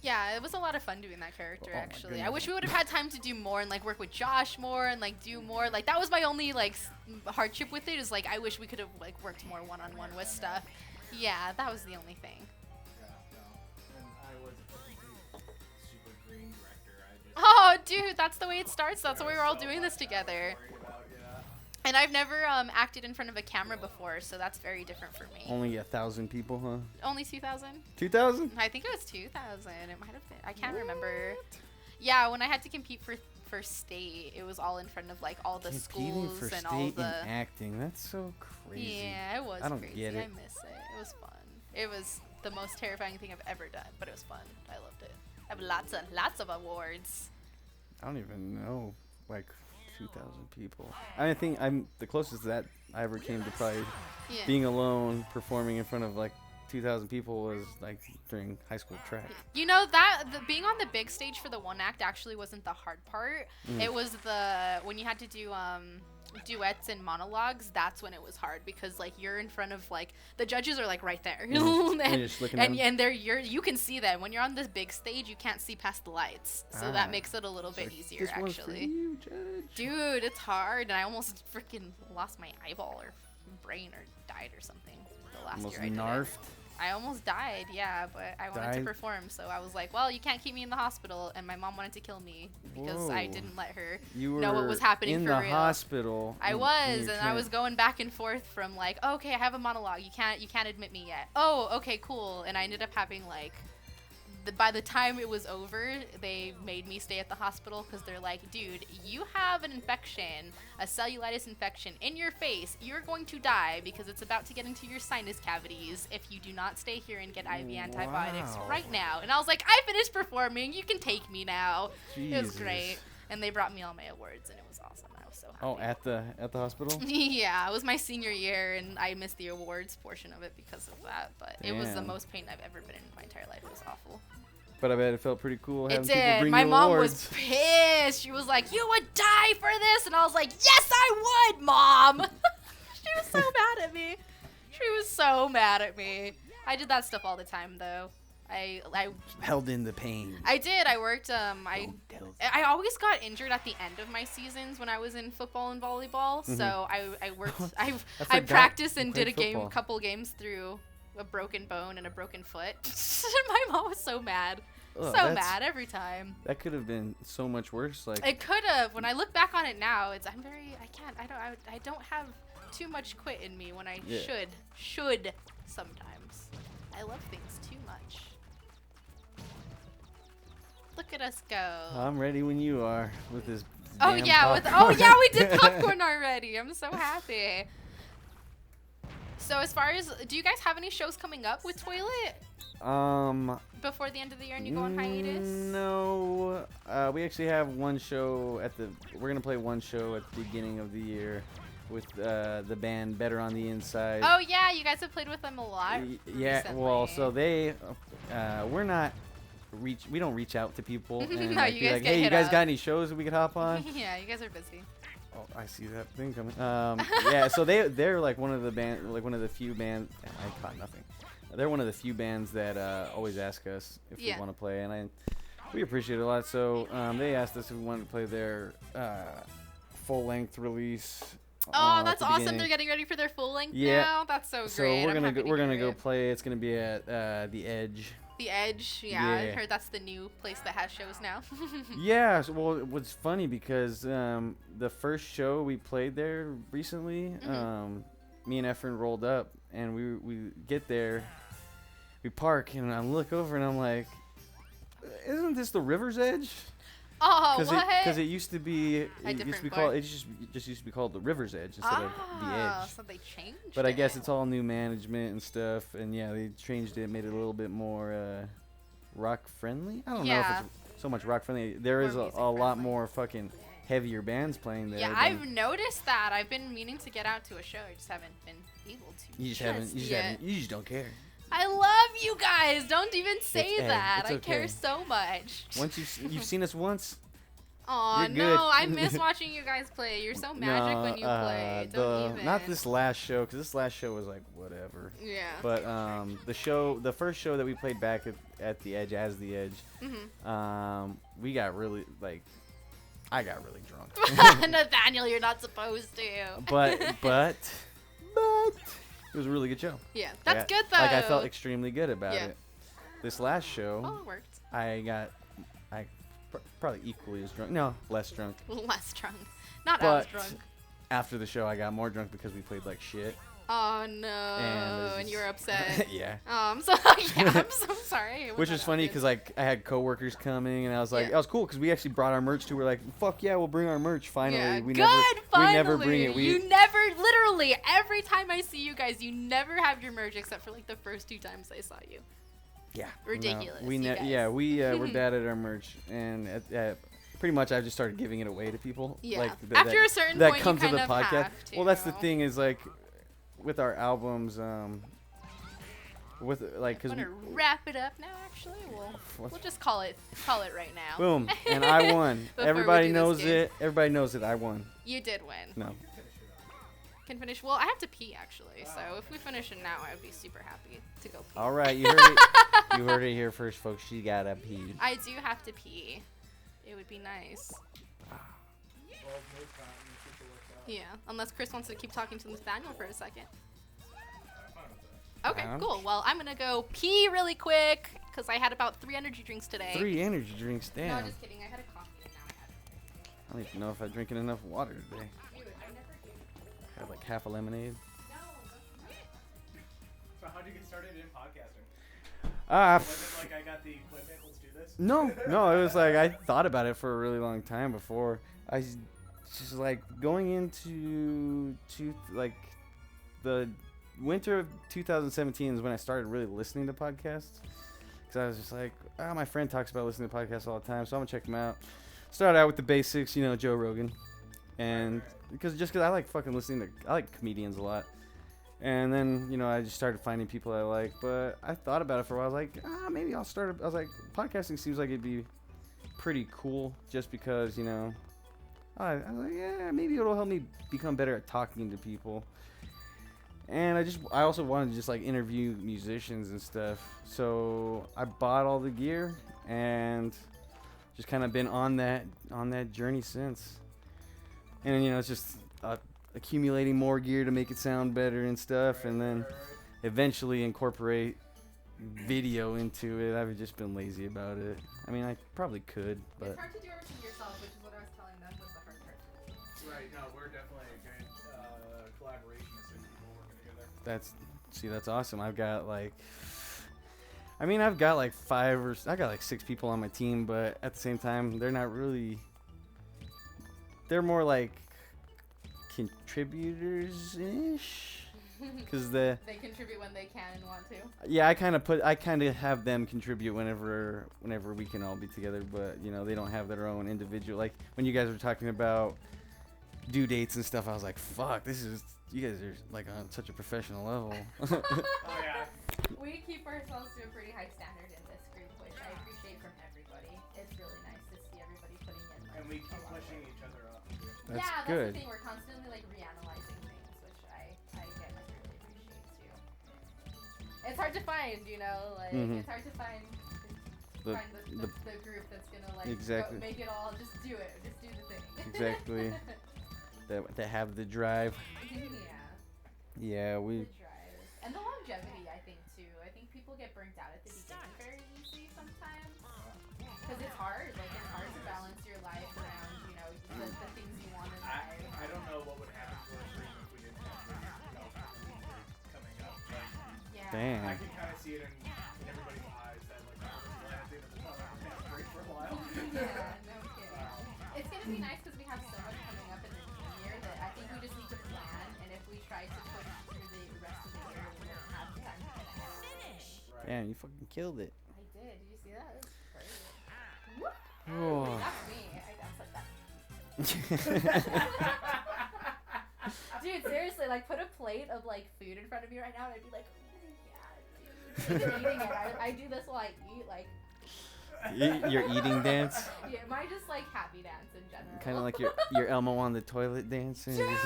S1: Yeah, it was a lot of fun doing that character,
S2: Oh my
S1: actually. I
S2: goodness.
S1: wish we would have had time to do more and like work with Josh more and like do more. Like that was my only like hardship with it, is like I wish we could have like worked more one-on-one with stuff. Yeah, that was the only thing.
S3: Yeah, no. And I was a complete super green director. I just
S1: Oh, dude, that's the way it starts. That's why we're all doing this together.
S3: worried about, yeah.
S1: And I've never acted in front of a camera before, so that's very different for me.
S2: Only 1,000 people, huh?
S1: Only 2,000?
S2: 2,000?
S1: I think it was 2,000. It might have been. I can't remember. Yeah, when I had to compete for state, it was all in front of like all the
S2: Competing
S1: schools
S2: for
S1: and
S2: state
S1: all the.
S2: in acting. That's so crazy.
S1: Yeah, it was
S2: I don't
S1: crazy.
S2: get it.
S1: I miss it. It was fun. It was the most terrifying thing I've ever done, but it was fun. I loved it. I have lots of awards.
S2: I don't even know, like 2,000 people. I think I'm the closest that I ever came to probably
S1: Yeah.
S2: being alone performing in front of like 2,000 people was like during high school track.
S1: You know that being on the big stage for the one act actually wasn't the hard part. It was when you had to do duets and monologues. That's when it was hard, because like you're in front of like the judges are like right there,
S2: And you're just looking at 'em?
S1: and you can see them. When you're on this big stage, you can't see past the lights, so that makes it a little bit easier
S2: This one's for
S1: actually.
S2: you, Judge.
S1: Dude, it's hard, and I almost freaking lost my eyeball or brain or died or something the last
S2: Almost
S1: year I did it.
S2: narfed.
S1: I almost died, yeah, but I wanted to
S2: Died?
S1: perform, so I was like, well, you can't keep me in the hospital, and my mom wanted to kill me because I
S2: Whoa.
S1: didn't let her
S2: You were
S1: know what was happening
S2: in
S1: for
S2: the
S1: real.
S2: hospital.
S1: I
S2: and
S1: was,
S2: you're
S1: and I
S2: trying-
S1: was going back and forth from like, okay, I have a monologue, you can't admit me yet. Oh, okay, cool, and I ended up having like, by the time it was over, they made me stay at the hospital because they're like, dude, you have an infection, a cellulitis infection in your face. You're going to die because it's about to get into your sinus cavities if you do not stay here and get IV antibiotics
S2: Wow.
S1: right now. And I was like, I finished performing. You can take me now. It was
S2: Jesus.
S1: great. And they brought me all my awards, and it was awesome. I was so happy.
S2: Oh, at the hospital?
S1: Yeah, it was my senior year, and I missed the awards portion of it because of that. But it was the
S2: Damn.
S1: most pain I've ever been in my entire life. It was awful.
S2: But I bet it felt pretty cool
S1: It
S2: having people
S1: did.
S2: bring
S1: My
S2: you
S1: mom
S2: awards.
S1: was pissed. She was like, "You would die for this," and I was like, "Yes, I would, Mom." She was so mad at me. She was so mad at me. I did that stuff all the time, though. I
S2: Held in the pain.
S1: I did. I worked.
S2: Don't tell-
S1: I always got injured at the end of my seasons when I was in football and volleyball. So I worked. I
S2: forgot
S1: practiced
S2: you
S1: and
S2: played
S1: did a
S2: football.
S1: couple games through a broken bone and a broken foot. My mom was so mad.
S2: Ugh,
S1: So
S2: that's-
S1: mad every time.
S2: That could have been so much worse. Like,
S1: It could have. When I look back on it now, I don't have too much quit in me when I
S2: Yeah.
S1: should sometimes. I love things too much. Look at us go.
S2: I'm ready when you are with this.
S1: Oh
S2: damn
S1: yeah,
S2: popcorn.
S1: we did popcorn already. I'm so happy. So as far as, do you guys have any shows coming up with Toilet before the end of the year and you go on hiatus?
S2: No. We actually have one show we're gonna play one show at the beginning of the year with the band Better on the Inside.
S1: Oh yeah, you guys have played with them a lot.
S2: Yeah. Well,
S1: recently.
S2: so we're not we don't reach out to people and
S1: No,
S2: like,
S1: you
S2: be
S1: guys
S2: like,
S1: get
S2: hey, you
S1: hit
S2: guys
S1: up.
S2: got any shows that we could hop on?
S1: Yeah, you guys are busy.
S2: Oh, I see that thing coming. Yeah, so they're like one of the few bands. I caught nothing. They're one of the few bands that always ask us if
S1: Yeah.
S2: we want to play, and we appreciate it a lot. So they asked us if we wanted to play their full-length release.
S1: Oh,
S2: at
S1: that's
S2: the
S1: awesome!
S2: beginning.
S1: They're getting ready for their full length
S2: Yeah.
S1: now. That's so
S2: So
S1: great.
S2: we're
S1: I'm happy to
S2: we're gonna
S1: hear
S2: go
S1: it.
S2: play. It's gonna be at the Edge.
S1: The Edge. Yeah, I
S2: Yeah.
S1: heard that's the new place that has shows now.
S2: Yeah, well, it was funny because the first show we played there recently, me and Efren rolled up, and we get there, we park, and I look over, and I'm like, isn't this the River's Edge?
S1: Oh, what?
S2: Because it used to be
S1: different
S2: called it just used to be called the River's Edge instead of the Edge.
S1: So they changed.
S2: But I guess it's all new management and stuff, and yeah, they changed it, made it a little bit more rock friendly. I don't know if it's so much rock friendly. There is a lot more fucking heavier bands playing there.
S1: Yeah, I've noticed that. I've been meaning to get out to a show. I just haven't been able to.
S2: You just don't care.
S1: I love you guys. Don't even say that.
S2: it's
S1: I
S2: okay.
S1: care so much.
S2: Once you've seen us once.
S1: Aw,
S2: you're good.
S1: no, I miss watching you guys play. You're so magic when you play. Don't even.
S2: Not this last show, because this last show was like whatever.
S1: Yeah.
S2: But the first show that we played back at the Edge, as the Edge, we got really I got really drunk.
S1: Nathaniel, you're not supposed to.
S2: But it was a really good show.
S1: Yeah, that's good though.
S2: Like I felt extremely good about it. This last show,
S1: oh, it worked.
S2: I probably equally as drunk. No, less drunk.
S1: Less drunk. Not
S2: But
S1: as drunk.
S2: after the show, I got more drunk because we played like shit.
S1: Oh no! And you were upset.
S2: Yeah.
S1: Oh, I'm so sorry.
S2: Which was funny because like I had coworkers coming and I was like, it was cool because we actually brought our merch to. We're like, fuck yeah, we'll bring our merch finally.
S1: Yeah,
S2: we
S1: finally.
S2: never bring it.
S1: You never, literally, every time I see you guys, you never have your merch except for like the first 2 times I saw you.
S2: Yeah.
S1: Ridiculous.
S2: No, we're bad at our merch, and pretty much I've just started giving it away to people.
S1: Yeah.
S2: Like
S1: After a certain
S2: that
S1: point,
S2: come
S1: you
S2: to the
S1: kind of
S2: podcast.
S1: have to.
S2: Well, that's the thing is like with our albums, with like because
S1: I'm gonna wrap it up now. Actually, we'll just call it right now.
S2: Boom, and I won.
S1: Before we
S2: Everybody
S1: do this
S2: knows
S1: game.
S2: it. Everybody knows that I won.
S1: You did win.
S2: No.
S1: Can finish. Well, I have to pee actually, so if we finish it now, I would be super happy to go pee.
S2: All right, you heard it. You heard it here first, folks. She gotta pee.
S1: I do have to pee. It would be nice. Yeah, unless Chris wants to keep talking to Nathaniel for a second. Okay, cool. Well, I'm gonna go pee really quick because I had about 3 energy drinks today.
S2: 3 energy drinks,
S1: No,
S2: damn.
S1: just kidding. I had a coffee and now I had a
S2: I don't even know if I'm drinking enough water today.
S1: Dude, I never do.
S2: Had like half a lemonade.
S1: No.
S3: So how'd you get started in podcasting? Was it like I got the equipment, let's do this?
S2: No, it was like I thought about it for a really long time before. I just like going into the winter of 2017 is when I started really listening to podcasts. Because I was just like, my friend talks about listening to podcasts all the time, so I'm gonna check them out. Started out with the basics, Joe Rogan, and because I like fucking I like comedians a lot. And then, I just started finding people I like. But I thought about it for a while. I was like, maybe I'll start. I was like, podcasting seems like it'd be pretty cool just because, I was like, yeah, maybe it'll help me become better at talking to people. And I also wanted to just like interview musicians and stuff. So I bought all the gear and just kind of been on that journey since. And, it's just accumulating more gear to make it sound better and stuff, and then eventually incorporate video into it. I've just been lazy about it. I mean, I probably could, but
S1: It's hard to do everything yourself, which is what I was telling them was the hard part.
S3: Right, no, we're definitely a good collaboration of 6 people working together.
S2: that's awesome. I've got like 6 people on my team, but at the same time, they're not really. They're more like contributors-ish, because they
S1: contribute when they can and want to.
S2: Yeah, I kind of have them contribute whenever we can all be together, but they don't have their own individual. Like when you guys were talking about due dates and stuff, I was like, fuck, you guys are like on such a professional level.
S3: Oh yeah.
S1: We keep ourselves to a pretty high standard in this group, which I appreciate from everybody. It's really nice to see everybody putting in.
S3: And we keep pushing each other up.
S2: That's
S1: that's
S2: good.
S1: the thing. We're constantly like reanalyzing things, which I get and really appreciate too. It's hard to find, it's hard to find
S2: The-
S1: the group that's gonna like
S2: Exactly.
S1: make it all. Just do it. Just do the thing.
S2: Exactly. that have the drive. Yeah,
S1: The drive and the longevity. I think too. I think people get burnt out at the beginning very easily sometimes because it's hard. Like it's hard to balance your life around the things you want in life.
S3: I don't know what would happen to our stream if we didn't have
S2: Damn.
S3: I can kind of see it in everybody's eyes that like the at the end of the tunnel is gonna break for a while.
S1: Yeah, no kidding. It's gonna be nice because we have so much coming up in the new year that I think we just need to plan, and if we try to push through the rest of the year, we won't have time to finish.
S3: Right.
S2: Damn, you fucking killed it.
S1: I did. Did you see that? That was crazy.
S2: Oh.
S1: That's me. I dance like that. Dude, seriously, like put a plate of like food in front of me right now, and I'd be like, yeah, dude. Like, eating it. I do this while I eat, like.
S2: Your eating dance,
S1: Yeah, mine just like happy dance in general.
S2: kind of like your Elmo on the toilet dancing.
S1: Dude, I'm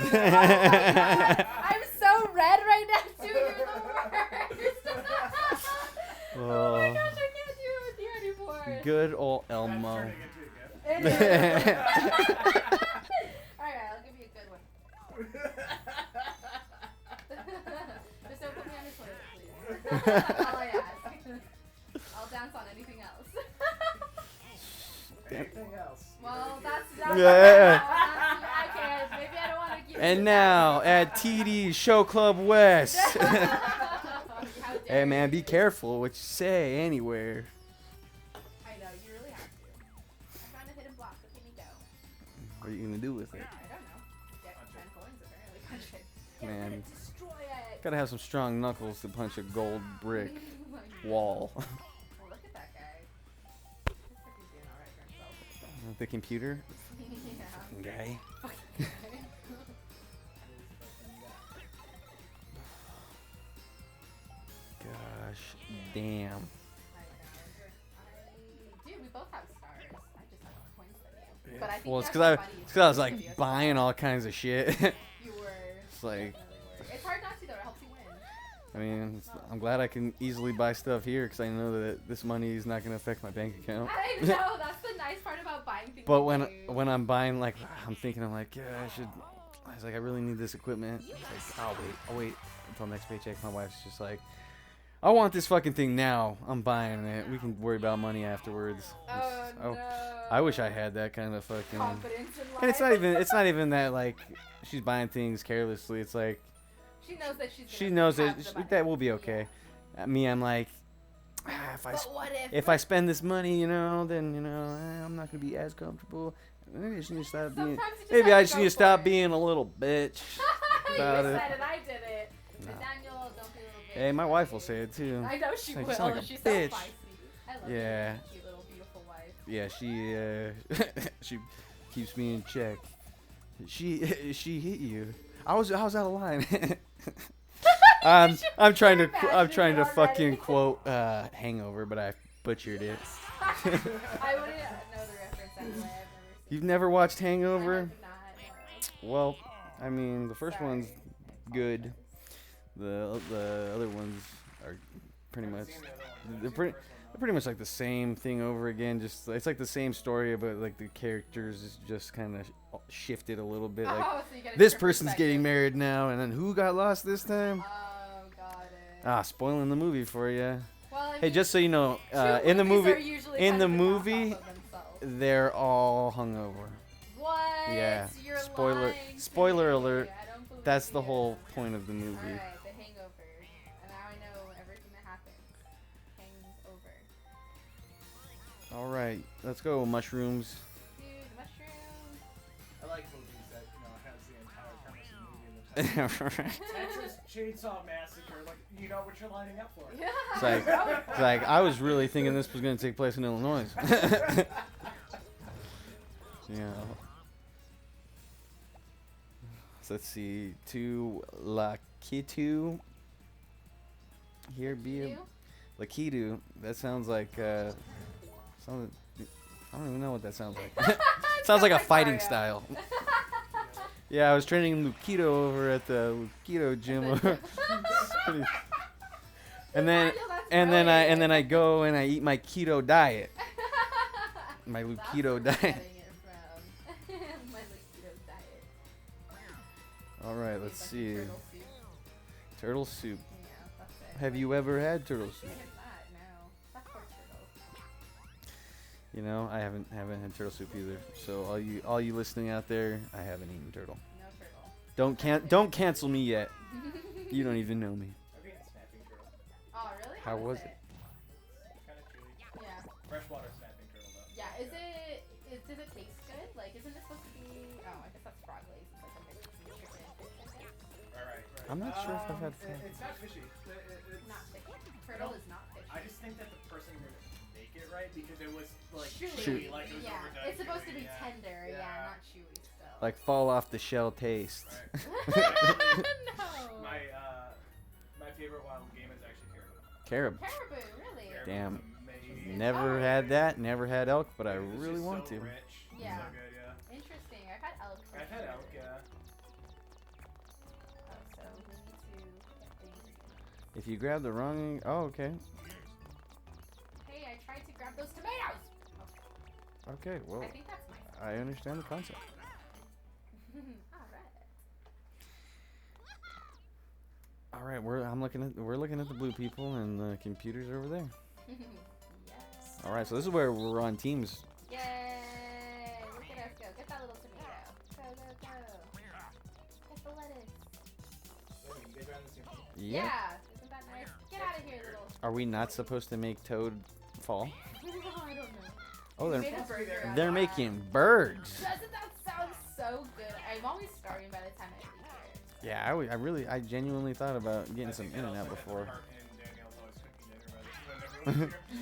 S1: so red right now, too. You're the worst. Oh my gosh, I can't do it with you anymore.
S2: Good old
S3: That's
S2: Elmo.
S3: turning into a gift.
S1: It is. Alright, I'll give you a good one. Just don't put me on the toilet, please. That's all I ask. I'll dance on anything else.
S3: Anything else?
S1: Well, that's
S2: Yeah.
S1: I can't. Maybe I don't want to give
S2: And
S1: you
S2: now
S1: that.
S2: at TD Show Club West.
S1: How dare
S2: Hey man, be
S1: you.
S2: careful what you say anywhere.
S1: I know, you really have to. I found a hidden block, so can you go?
S2: What are you gonna do with it?
S1: I don't know. Get 10 coins, apparently. Punch it. Get
S2: Man.
S1: rid of it, destroy it.
S2: Gotta have some strong knuckles to punch a gold brick
S1: Oh my God.
S2: wall.
S1: Well, look at that guy. Looks like he's doing alright for himself.
S2: The computer
S1: Yeah.
S2: guy. Gosh, damn.
S1: I know. Dude, we both have stars. I just have more coins than you.
S3: Yeah.
S1: But I think
S2: Well, it's
S1: that's
S2: because
S1: funny.
S2: I was
S1: It's gonna be
S2: like
S1: a
S2: buying
S1: star.
S2: all kinds of shit.
S1: You were.
S2: It's like,
S1: Definitely were. It's hard not to though. It helps you win.
S2: I mean, I'm glad I can easily buy stuff here because I know that this money is not gonna affect my bank account.
S1: I know. That's the nice part about buying things.
S2: But
S1: new.
S2: when I'm buying, like, I'm like, yeah, I should. I was like, I really need this equipment. It's like, I'll wait until next paycheck. My wife's just like, I want this fucking thing now. I'm buying it. We can worry about money afterwards.
S1: Oh no.
S2: I wish I had that kind of fucking.
S1: Confidence in life.
S2: And it's not even that like she's buying things carelessly. It's like
S1: She knows that she's.
S2: she
S1: gonna
S2: knows
S1: have
S2: that
S1: the money.
S2: that will be okay. Me, I'm like,
S1: But what
S2: if I spend this money, then I'm not gonna be as comfortable. Maybe I just need to stop being.
S1: Sometimes you just
S2: Maybe
S1: have
S2: I
S1: to
S2: just
S1: go
S2: need to
S1: for
S2: stop
S1: it.
S2: being a little bitch.
S1: You
S2: about it.
S1: said it. I did it.
S2: No.
S1: Nathaniel, don't be a little bitch.
S2: Hey, my wife will say it too.
S1: I know she
S2: Like,
S1: will.
S2: you sound like a
S1: She's
S2: bitch.
S1: so feisty. I love
S2: Yeah.
S1: you, cute little beautiful wife.
S2: Yeah, she keeps me in check. She hit you. I was out of line. I'm trying to
S1: Imagine it
S2: fucking
S1: already.
S2: quote Hangover, but I butchered it.
S1: I wouldn't know the reference anyway. I've never seen
S2: You've never watched
S1: it.
S2: Hangover?
S1: I have not, no.
S2: Well, I mean, the first
S1: Sorry.
S2: one's good. The other ones are pretty much they're pretty much like the same thing over again. Just it's like the same story, but like the characters is just kind of shifted a little bit. Like
S1: Oh, so you get a
S2: this
S1: different
S2: person's getting
S1: perspective.
S2: married now, and then who got lost this time?
S1: Oh, got it.
S2: Ah, spoiling the movie for you.
S1: Well, I
S2: Hey,
S1: mean,
S2: just so you know,
S1: two
S2: in the
S1: movies are
S2: movie,
S1: usually
S2: in
S1: kind
S2: the
S1: of a knockoff
S2: movie,
S1: of themselves.
S2: they're all hungover.
S1: What?
S2: Yeah.
S1: You're
S2: Spoiler-
S1: lying to
S2: spoiler
S1: me.
S2: alert.
S1: I don't believe
S2: That's the
S1: you.
S2: whole point of the movie.
S1: Alright, The Hangover. And now I know everything that happens. Hangover.
S2: All right, let's go mushrooms.
S1: Dude, mushrooms.
S3: I like movies that has the entire premise of the movie in the title. Texas Chainsaw Massacre. Like you know what you're lining up for.
S1: Yeah.
S2: It's like I was really thinking this was going to take place in Illinois. Yeah. So let's see. To Lakitu. Here be a
S1: You?
S2: Lakitu. That sounds like sounds. I don't even know what that sounds like. Sounds like a fighting
S1: Mario.
S2: style. Yeah, I was training Lukido over at the Lukido gym. and then
S1: Nathaniel, that's
S2: and then
S1: brilliant.
S2: I go and I eat my keto diet. My
S1: That's
S2: Lukido
S1: where I'm
S2: diet.
S1: getting it from. My Lukido diet.
S2: All right, let's
S1: Tastes
S2: see.
S1: like
S2: Turtle
S1: turtle soup.
S2: soup.
S1: Yeah, that's it.
S2: Have you ever had turtle
S1: I
S2: soup?
S1: have not, no. That's pork turtle.
S2: You know, I haven't had turtle soup either. So all you listening out there, I haven't eaten turtle.
S1: No turtle.
S2: Don't cancel me yet. You don't even know me.
S3: I've eaten snapping turtle.
S2: How was it?
S3: Kind of chewy.
S1: Yeah.
S3: Freshwater snapping turtle though.
S1: Yeah. Does it taste good? Like, isn't it supposed to be? Oh, I guess that's frog legs. It's like a mix between chicken and fish, I guess.
S3: Right.
S2: I'm not sure if I've had frog.
S3: It's not fishy. It's
S1: Not fishy. Turtle is not fishy.
S3: I just think that the person didn't make it right because it was like
S1: Chewy.
S3: chewy, like it was
S1: Yeah.
S3: overdone.
S1: It's supposed to be
S3: chewy,
S1: tender.
S3: Yeah.
S1: Yeah, not chewy still.
S2: Like fall off the shell taste.
S3: Right.
S1: No.
S3: My favorite wild game is actually
S2: Carib.
S3: caribou.
S1: Caribou, really?
S3: Caribou's
S2: Damn.
S3: amazing.
S2: Never had that. Never had elk, but I
S3: It's just
S2: really want
S3: so
S2: to.
S3: Rich.
S1: Yeah.
S3: So good, yeah.
S1: Interesting. I've had elk. for
S3: I've had
S1: sure.
S3: elk, yeah.
S1: Oh, so we need to get things.
S2: If you grab the wrong, oh okay,
S1: Hey, I tried to grab those tomatoes.
S2: okay. Well,
S1: I think that's my.
S2: I understand the concept.
S1: All right.
S2: All right, we're looking at the blue people, and the computers are over there.
S1: Yes.
S2: All right, so this is where we're on teams.
S1: Yay! Look at us go. Get that little tomato. Go, go, go. Get the lettuce.
S3: They ran the same thing.
S2: Yeah.
S1: Isn't that nice? Get out of here, little.
S2: Are we not supposed to make Toad fall?
S1: I don't know.
S2: Oh,
S1: We made
S2: they're
S1: a burger out of
S2: they're
S1: that.
S2: making birds.
S1: Doesn't that sound so good? I'm always starving by the time I leave here.
S2: Yeah, I genuinely thought about getting some internet before.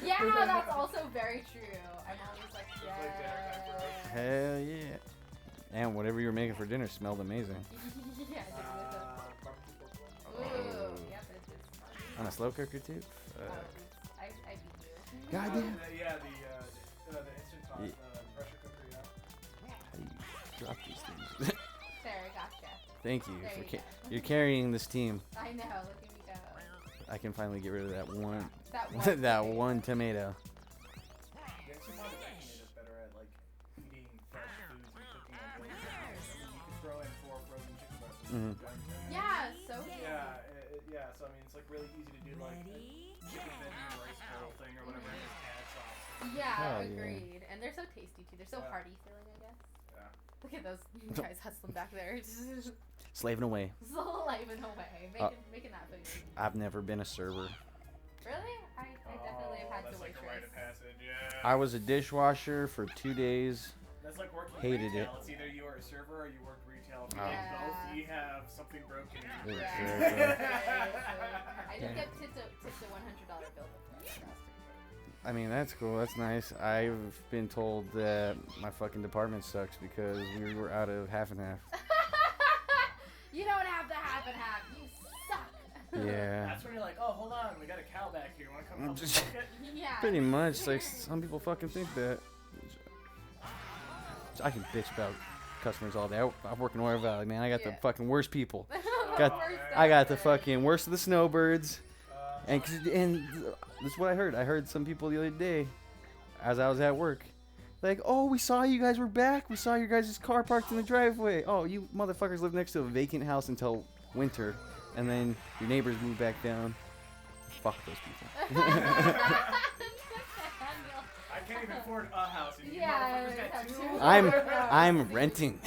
S1: Yeah, that's also very true. I'm always like, yeah.
S2: Hell yeah! And whatever you were making for dinner smelled amazing.
S1: Yeah, ooh, yep, it's
S2: On a slow cooker too.
S1: I beat you.
S2: Goddamn.
S3: Yeah, the instant pot, pressure cooker, yeah.
S2: How do you drop these things?
S1: There, gotcha.
S2: Thank you.
S1: There
S2: For
S1: you go.
S2: you're carrying this team.
S1: I know, look at me go.
S2: I can finally get rid of that one
S1: That one.
S2: that
S1: thing.
S2: one tomato.
S3: The instant pot has actually made us better at like eating fresh foods and cooking on both sides. You can throw in 4 frozen chicken breasts.
S2: Mhm.
S1: Yeah, so
S3: Yeah, yeah. So I mean, it's like really easy to do like a chicken veggie rice bowl thing or whatever, and just add sauce.
S1: Yeah,
S2: Hell yeah.
S1: agreed. And they're so tasty too. They're so
S3: Yeah.
S1: hearty feeling, I guess.
S3: Yeah.
S1: Look at those guys hustling back there.
S2: Slaving away.
S1: Slaving away. Making that food.
S2: I've never been a server.
S1: Really? I definitely have had
S3: that's
S1: to
S3: like a rite of
S1: waitress.
S3: passage. Yeah.
S2: I was a dishwasher for 2 days.
S3: That's like working
S2: Hated
S3: retail.
S2: it.
S3: It's either you are a server or you work retail. If you
S2: Oh.
S3: did
S1: Yeah.
S3: both, you have something broken.
S2: Yeah.
S1: I did get tipped a $100 bill before. So that's pretty
S2: I mean, that's cool. That's nice. I've been told that my fucking department sucks because we were out of half and half.
S1: good. You don't have the half and half. You suck.
S2: Yeah.
S3: That's when you're like, oh, hold on, we got a cow back here. Want to come help
S2: Just-
S3: us cook it?
S1: Yeah.
S2: Pretty much. Like, some people fucking think that. I can bitch about customers all day. I work in Oil Valley, man. I got the
S1: Yeah.
S2: fucking worst people.
S3: Oh,
S2: Got-
S3: man.
S2: I got the fucking worst of the snowbirds.
S3: Uh,
S2: And this is what I heard. I heard some people the other day, as I was at work, like, "Oh, we saw you guys were back. We saw your guys' car parked in the driveway. Oh, you motherfuckers live next to a vacant house until winter, and then your neighbors move back down. Fuck those people."
S3: I can't even afford a house, and you
S1: Yeah,
S3: motherfuckers got
S1: that's
S3: 2.
S1: true.
S2: I'm renting.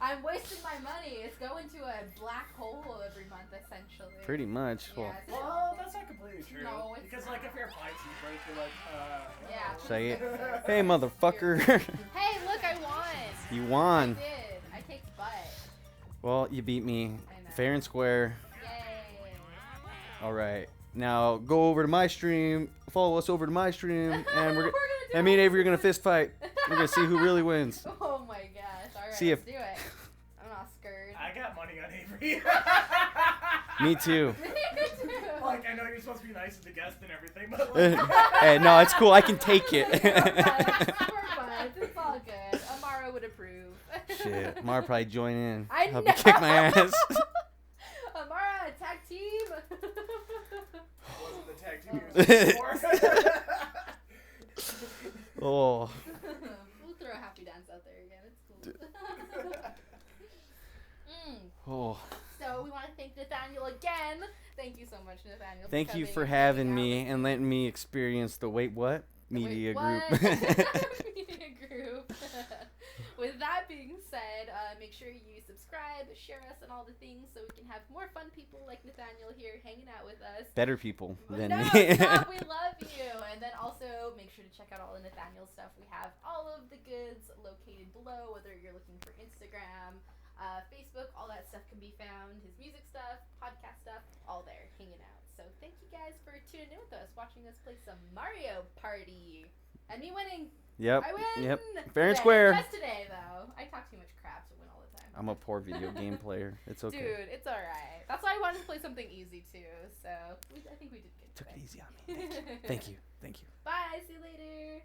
S1: I'm wasting my money. It's going to a black hole every month, essentially.
S2: Pretty much.
S1: Yeah,
S2: Well,
S1: so-
S3: Well, that's not completely true.
S1: No, it's
S3: because like if your appliances break, you're like,
S1: Yeah.
S2: say it. Hey, motherfucker.
S1: Hey, look, I won.
S2: You
S1: I
S2: won.
S1: did. I kicked butt.
S2: Well, you beat me,
S1: I know.
S2: fair and square.
S1: Yay.
S2: All right. Now go over to my stream. Follow us over to my stream, and
S1: We're gonna do
S2: and me and
S1: it.
S2: Avery are gonna fist fight. We're gonna see who really wins.
S1: Oh my gosh. Alright,
S2: See
S1: let's
S2: if-
S1: do it. I'm not scared.
S3: I got money on Avery.
S2: Me too.
S3: Like, I know you're supposed to be nice to the guest and everything, but like,
S2: Hey, no, it's cool. I can take it.
S1: We're fine. It's all good. Amara would approve.
S2: Shit, Mar probably join in.
S1: I
S2: Help
S1: know.
S2: me kick my ass.
S1: Amara, tag team.
S3: wasn't the tag team you were before.
S2: Oh,
S1: We'll throw a happy dance out there again. It's cool.
S2: oh.
S1: So we want to thank Nathaniel again. Thank you so much, Nathaniel.
S2: Thank you
S1: coming
S2: for
S1: and
S2: having
S1: hanging
S2: me
S1: out
S2: and letting me experience the wait what
S1: with-
S2: media
S1: Wait,
S2: group.
S1: what? Media group. with that being said, make sure you subscribe, share us, and all the things so we can have more fun people like Nathaniel here hanging out with us.
S2: Better people than
S1: no,
S2: me.
S1: stop, we love you. And then also make sure to check out all the Nathaniel stuff. We have all of the goods located below, whether you're looking for Instagram, Facebook, all that stuff can be found. His music stuff, podcast stuff, all there, hanging out. So thank you guys for tuning in with us, watching us play some Mario Party. And me winning.
S2: Yep.
S1: I win.
S2: Yep. Fair and
S1: Today.
S2: square.
S1: Just today, though. I talk too much crap to win all the time.
S2: I'm a poor video game player. It's okay.
S1: Dude, it's alright. That's why I wanted to play something easy, too. So I think we did good
S2: Took
S1: today.
S2: it easy on me. Thank you. Thank you.
S1: Bye. See you later.